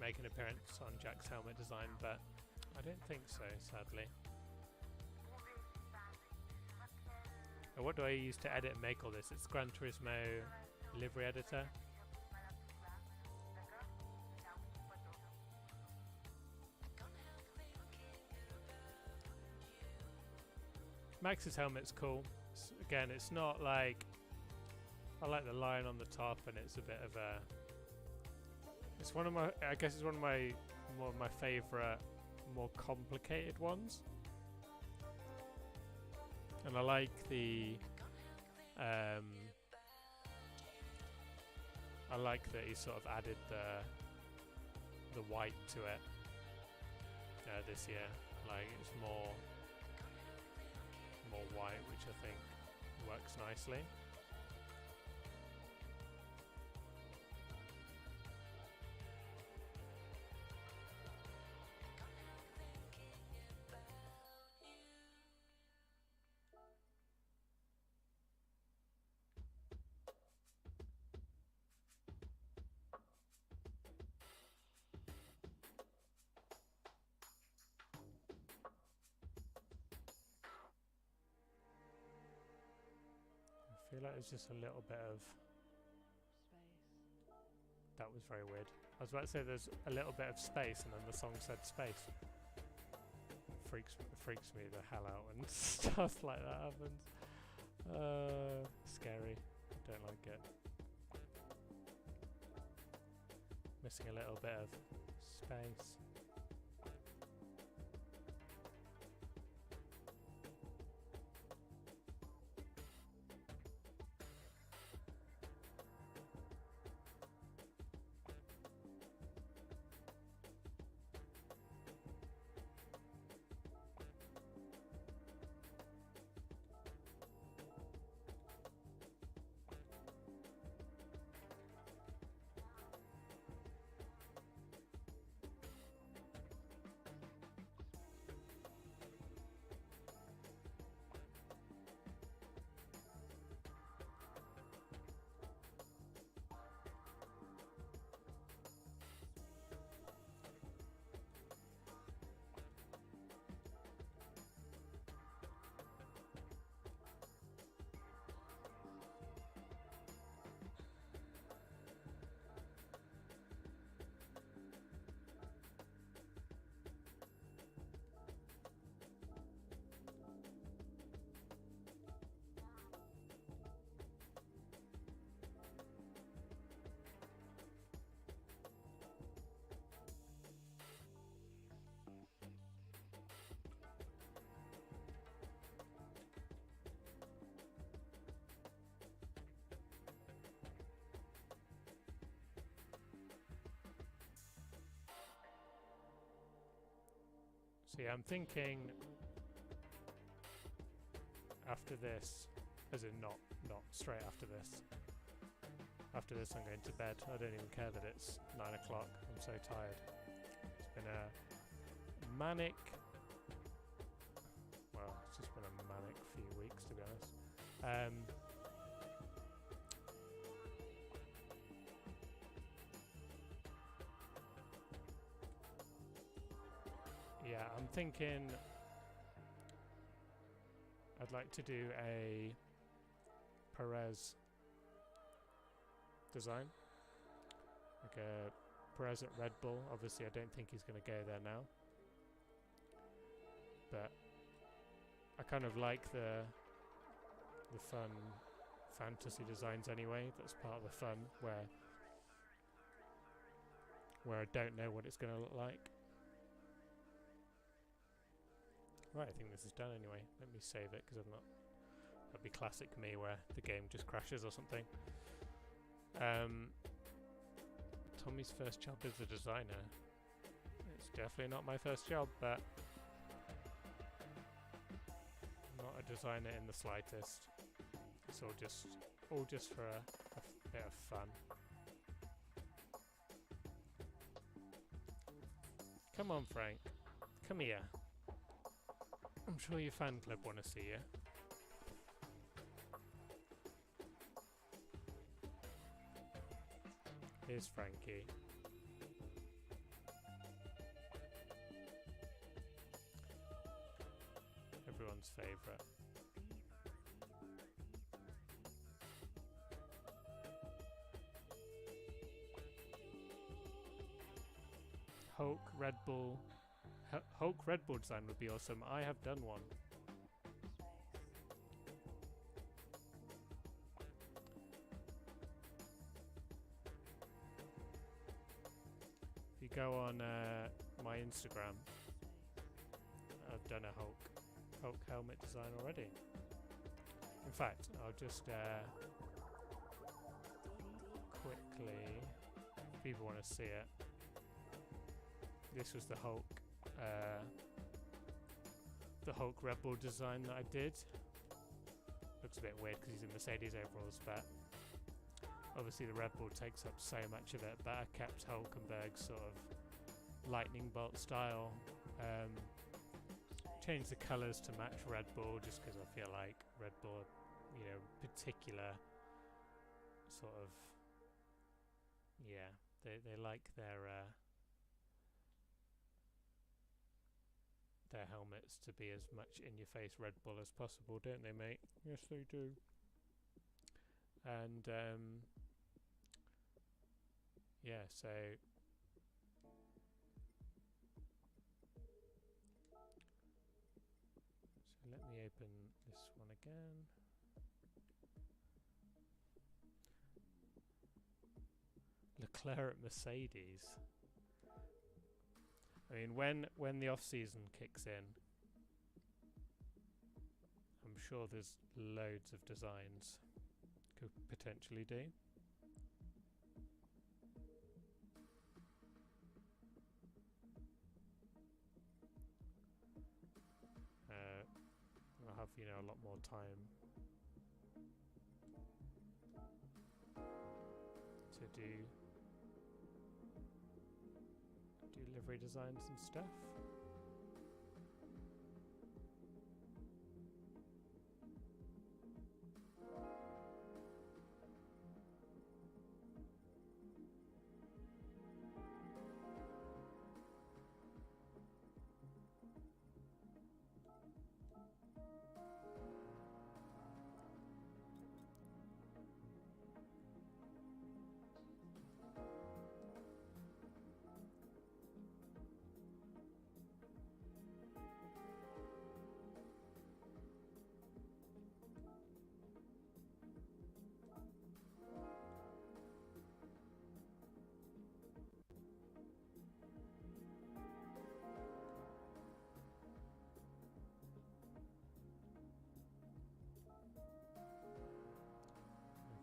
Speaker 1: make an appearance on Jack's helmet design, but I don't think so, sadly. And what do I use to edit and make all this? It's Gran Turismo livery editor. Max's helmet's cool. Again, it's not like, I like the line on the top, and it's a bit of a. It's one of my. I guess it's one of my more of my favourite, more complicated ones. And I like the. I like that he sort of added the white to it this year. Like it's more white, which I think works nicely. feel like there's just a little bit of... That was very weird. I was about to say there's a little bit of space and then the song said space. Freaks me the hell out when stuff like that happens. Scary. Don't like it. Missing a little bit of space. So yeah, I'm thinking after this, as in not straight after this. After this I'm going to bed. I don't even care that it's 9 o'clock. I'm so tired. It's been a manic... Well, it's just been a manic few weeks to be honest. Yeah, I'm thinking I'd like to do a Perez design. Like a Perez at Red Bull. Obviously I don't think he's going to go there now. But I kind of like the fun fantasy designs anyway. That's part of the fun where I don't know what it's going to look like. Right, I think this is done anyway. Let me save it because I'm not... That'd be classic me where the game just crashes or something. Tommy's first job as a designer. It's definitely not my first job, but... I'm not a designer in the slightest. It's all just for a bit of fun. Come on, Frank. Come here. I'm sure your fan club want to see you. Here's Frankie. Everyone's favourite. Hulk Red Bull. Hulk Red Bull design would be awesome. I have done one. If you go on my Instagram, I've done a Hulk helmet design already. In fact, I'll just quickly, if people want to see it. This was the Hulk Red Bull design that I did. Looks a bit weird because he's in Mercedes overalls, but obviously the Red Bull takes up so much of it. But I kept Hulkenberg's sort of lightning bolt style. Changed the colours to match Red Bull just because I feel like Red Bull, you know, particular sort of, yeah, they like their helmets to be as much in your face Red Bull as possible, don't they, mate? Yes, they do. And yeah, so let me open this one again. Leclerc at Mercedes. I mean, when the off season kicks in, I'm sure there's loads of designs could potentially do. I'll have, you know, a lot more time to do livery designs and stuff.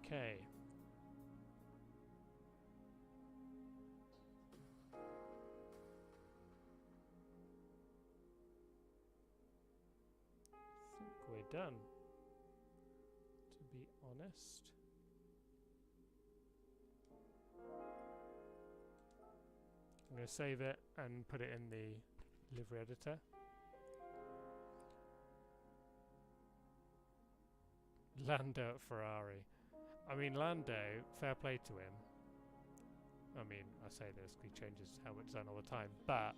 Speaker 1: Okay. I think we're done, to be honest. I'm going to save it and put it in the livery editor. Lando at Ferrari. I mean, Lando, fair play to him. I mean, I say this, he changes helmet design all the time, but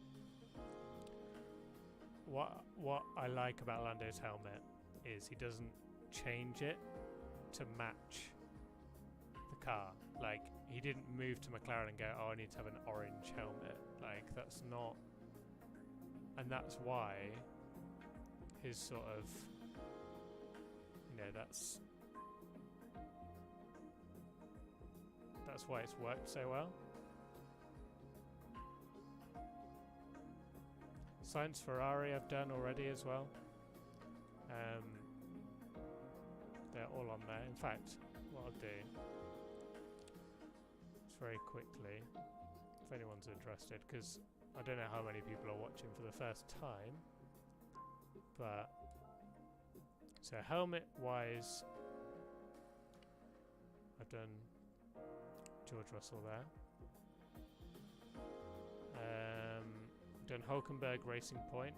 Speaker 1: what I like about Lando's helmet is he doesn't change it to match the car. Like, he didn't move to McLaren and go, oh, I need to have an orange helmet. Like, that's not... And that's why his sort of... You know, that's why it's worked so well. Science Ferrari I've done already as well. They're all on there. In fact, what I'll do is very quickly, if anyone's interested, because I don't know how many people are watching for the first time, but so helmet wise, I've done George Russell there. Done Hulkenberg Racing Point.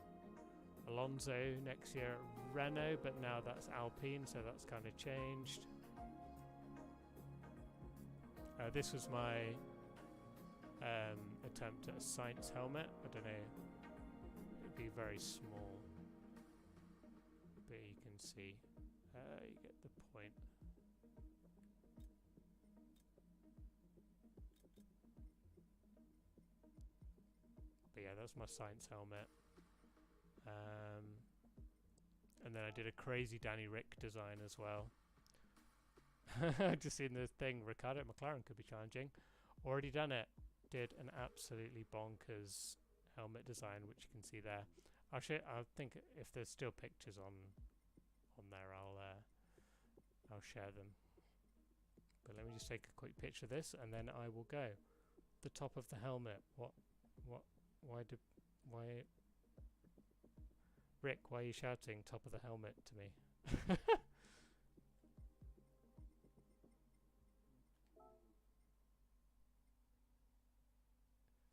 Speaker 1: Alonso next year at Renault, but now that's Alpine, so that's kind of changed. This was my attempt at a science helmet. I don't know, it'd be very small, but you can see, you get the point. But yeah, that's my science helmet. And then I did a crazy Danny Rick design as well. Just seen the thing, Ricciardo at McLaren could be challenging. Already done it. Did an absolutely bonkers helmet design, which you can see there. I'll show. I think if there's still pictures on there, I'll share them. But let me just take a quick picture of this, and then I will go. The top of the helmet. What? Why? Rick, why are you shouting top of the helmet to me?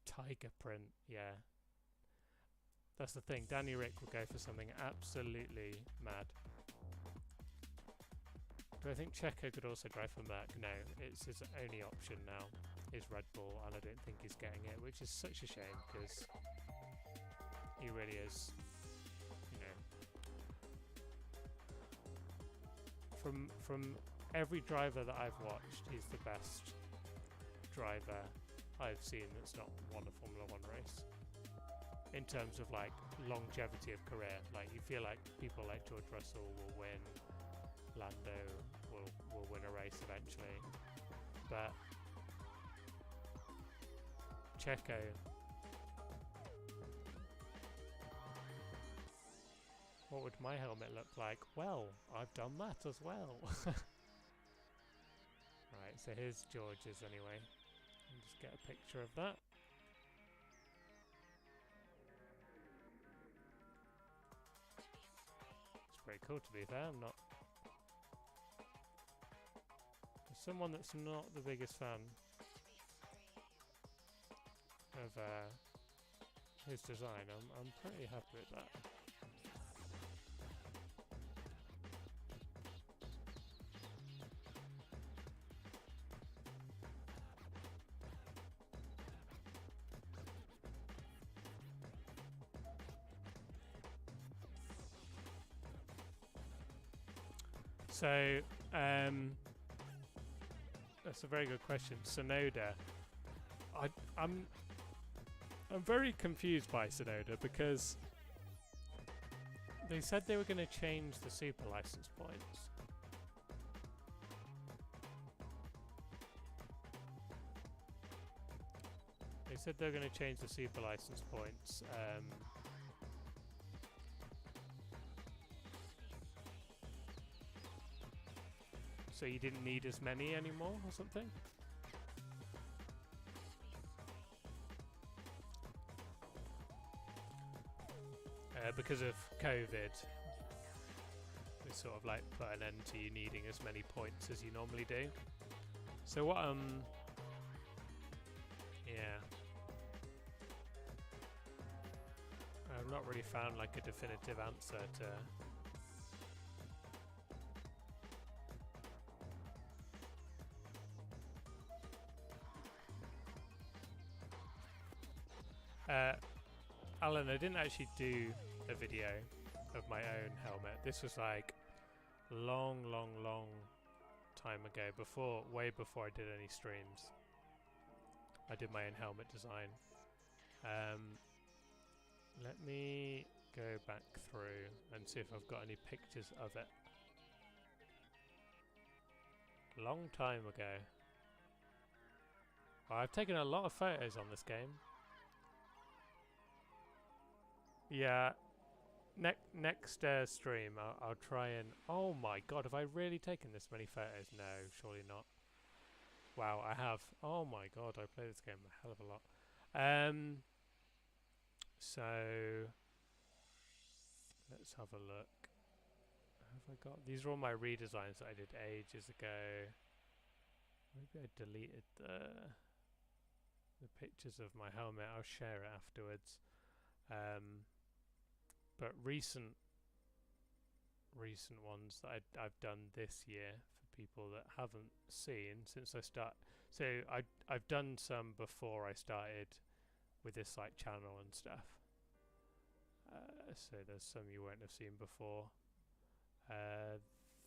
Speaker 1: Tiger print, yeah. That's the thing. Danny Rick will go for something absolutely mad. Do I think Checo could also drive for Merc? No, it's his only option now is Red Bull, and I don't think he's getting it, which is such a shame because he really is, you know, from every driver that I've watched, he's the best driver I've seen that's not won a Formula 1 race. In terms of like longevity of career, like you feel like people like George Russell will win, Lando will win a race eventually, but Checo, what would my helmet look like? Well, I've done that as well. Right, so here's George's anyway. I'll just get a picture of that. It's pretty cool to be fair. I'm not... As someone that's not the biggest fan of his design, I'm pretty happy with that. So, that's a very good question. Sonoda. I'm very confused by Sonoda because they said they were going to change the super license points. They said they were going to change the super license points. So you didn't need as many anymore or something? Because of COVID, they sort of like put an end to you needing as many points as you normally do. So what, yeah. I've not really found like a definitive answer to... Alan, I didn't actually do a video of my own helmet. This was like long time ago, way before I did any streams. I did my own helmet design. Let me go back through and see if I've got any pictures of it. Long time ago. Oh, I've taken a lot of photos on this game. Yeah, next stream I'll try and... Oh my god, have I really taken this many photos? No, surely not. Wow, I have. Oh my god, I play this game a hell of a lot. So let's have a look. Have I got... These are all my redesigns that I did ages ago. Maybe I deleted the pictures of my helmet. I'll share it afterwards. But recent ones that I've done this year for people that haven't seen since I start. So I've done some before I started with this like channel and stuff. So there's some you won't have seen before.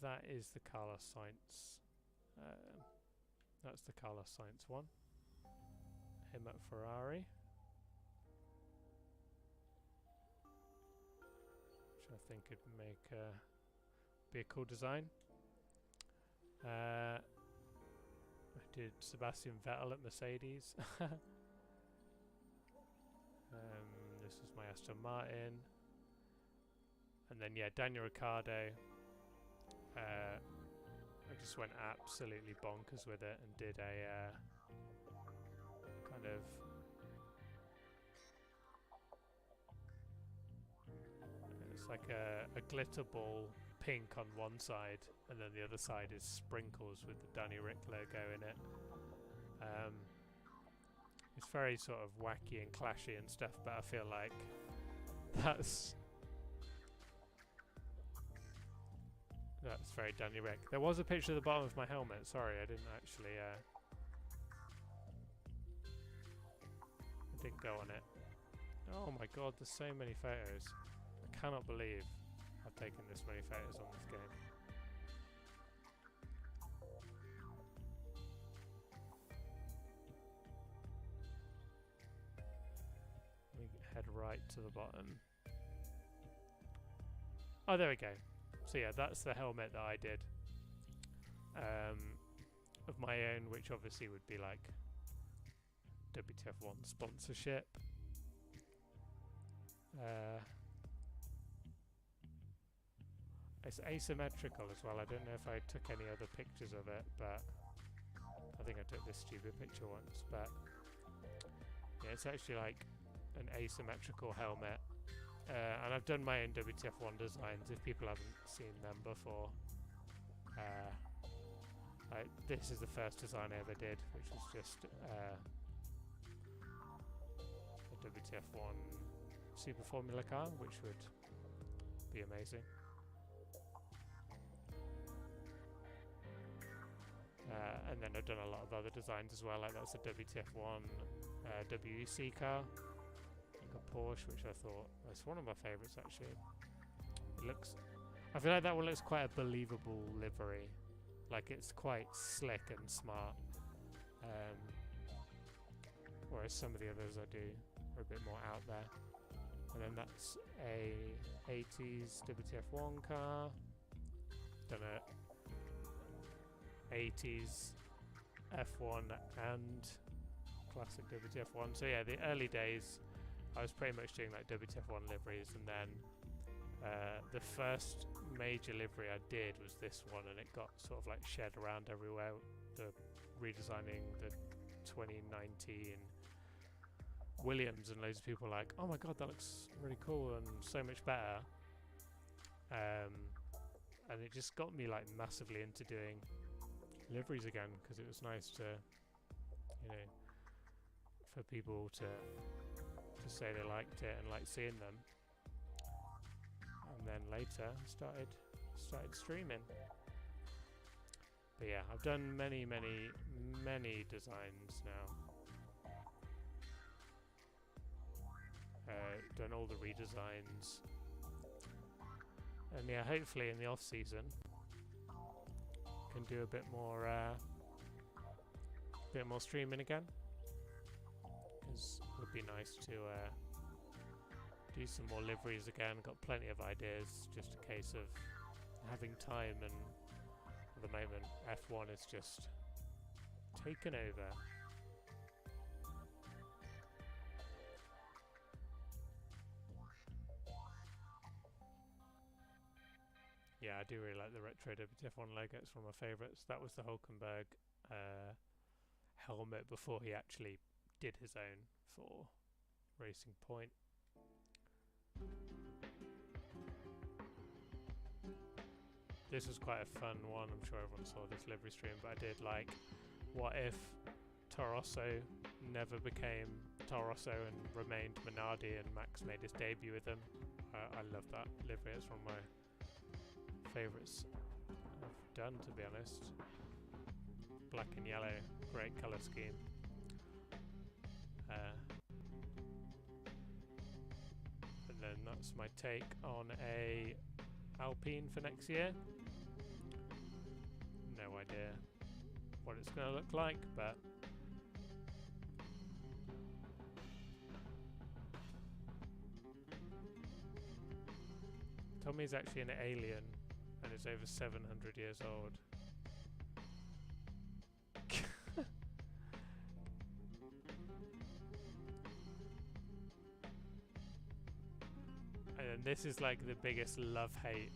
Speaker 1: That is the Carlos Sainz. That's the Carlos Sainz one. Him at Ferrari. I think it'd make be a cool design. I did Sebastian Vettel at Mercedes. This was my Aston Martin, and then yeah, Daniel Ricciardo. I just went absolutely bonkers with it and did a kind of... It's like a glitter ball pink on one side, and then the other side is sprinkles with the Danny Rick logo in it. It's very sort of wacky and clashy and stuff, but I feel like that's very Danny Rick. There was a picture at the bottom of my helmet. Sorry, I didn't actually I didn't go on it. Oh my god, there's so many photos. I cannot believe I've taken this many photos on this game. right to the bottom. Oh, there we go. So yeah, that's the helmet that I did of my own, which obviously would be like WTF1 sponsorship. It's asymmetrical as well. I don't know if I took any other pictures of it, but I think I took this stupid picture once. But yeah, it's actually like an asymmetrical helmet. And I've done my own WTF1 designs if people haven't seen them before. This is the first design I ever did, which was just a WTF1 Super Formula car, which would be amazing. And then I've done a lot of other designs as well, like that's a WTF1 WEC car, like a Porsche, which I thought was one of my favourites actually. I feel like that one looks quite a believable livery, like it's quite slick and smart, whereas some of the others I do are a bit more out there. And then that's a 80s WTF1 car, done a 80s F1 and classic WTF1. So yeah, the early days I was pretty much doing like WTF1 liveries, and then the first major livery I did was this one, and it got sort of like shed around everywhere. The redesigning the 2019 Williams, and loads of people were like, oh my god, that looks really cool and so much better. And it just got me like massively into doing liveries again, because it was nice to, you know, for people to say they liked it and like seeing them. And then later started streaming. But yeah, I've done many designs now. Done all the redesigns, and yeah, hopefully in the off season can do a bit more streaming again, because it would be nice to do some more liveries again. Got plenty of ideas, just a case of having time, and at the moment F1 is just taken over. Yeah, I do really like the retro WTF1 logo. It's one of my favourites. That was the Hulkenberg helmet before he actually did his own for Racing Point. This was quite a fun one. I'm sure everyone saw this livery stream, but I did like, what if Toro Rosso never became Toro Rosso and remained Minardi, and Max made his debut with them? I love that livery. It's one of my favourites I've done, to be honest. Black and yellow, great colour scheme. And then that's my take on a Alpine for next year. No idea what it's going to look like, but Tommy's actually an alien and is over 700 years old. And this is like the biggest love-hate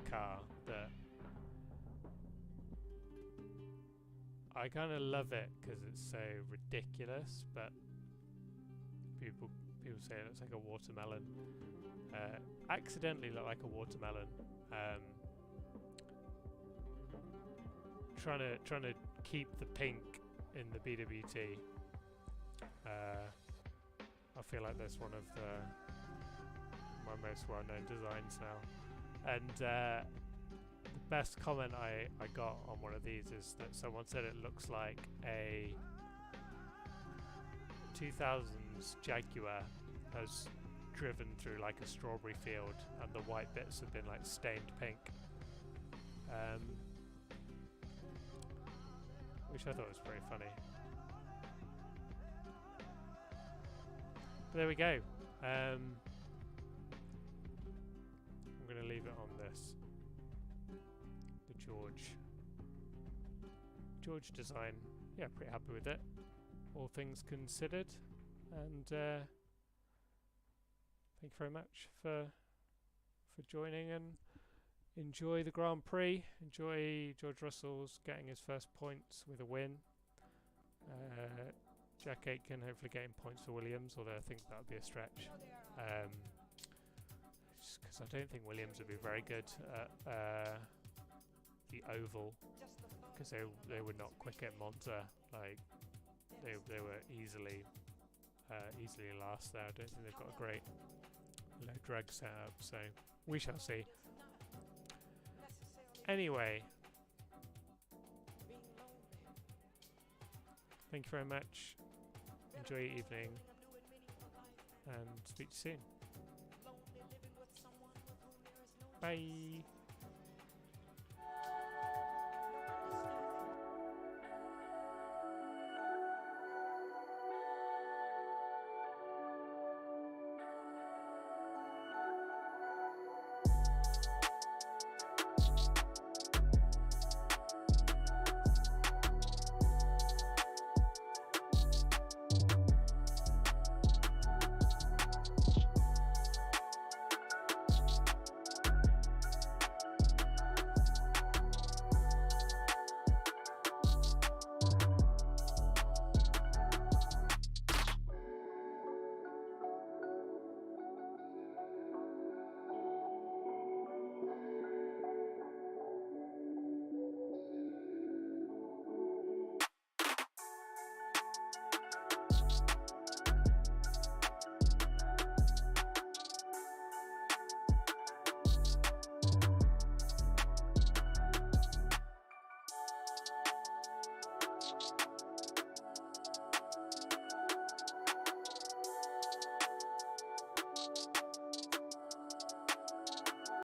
Speaker 1: car that I kind of love it because it's so ridiculous, but people say it looks like a watermelon. Accidentally look like a watermelon. Trying to keep the pink in the BWT. I feel like that's one of my most well-known designs now. And the best comment I got on one of these is that someone said it looks like a 2000s Jaguar has driven through like a strawberry field and the white bits have been like stained pink, which I thought was pretty funny. But there we go. I'm going to leave it on this. The George design. Yeah, pretty happy with it, all things considered. And thank you very much for joining, and enjoy the Grand Prix. Enjoy George Russell's getting his first points with a win. Jack Aitken hopefully getting points for Williams, although I think that would be a stretch. Just because I don't think Williams would be very good at the oval, because they were not quick at Monza. Like they were easily last there. I don't think they've got a great low drag setup, so we shall see. Anyway, thank you very much. Enjoy your evening, and speak to you soon. Bye.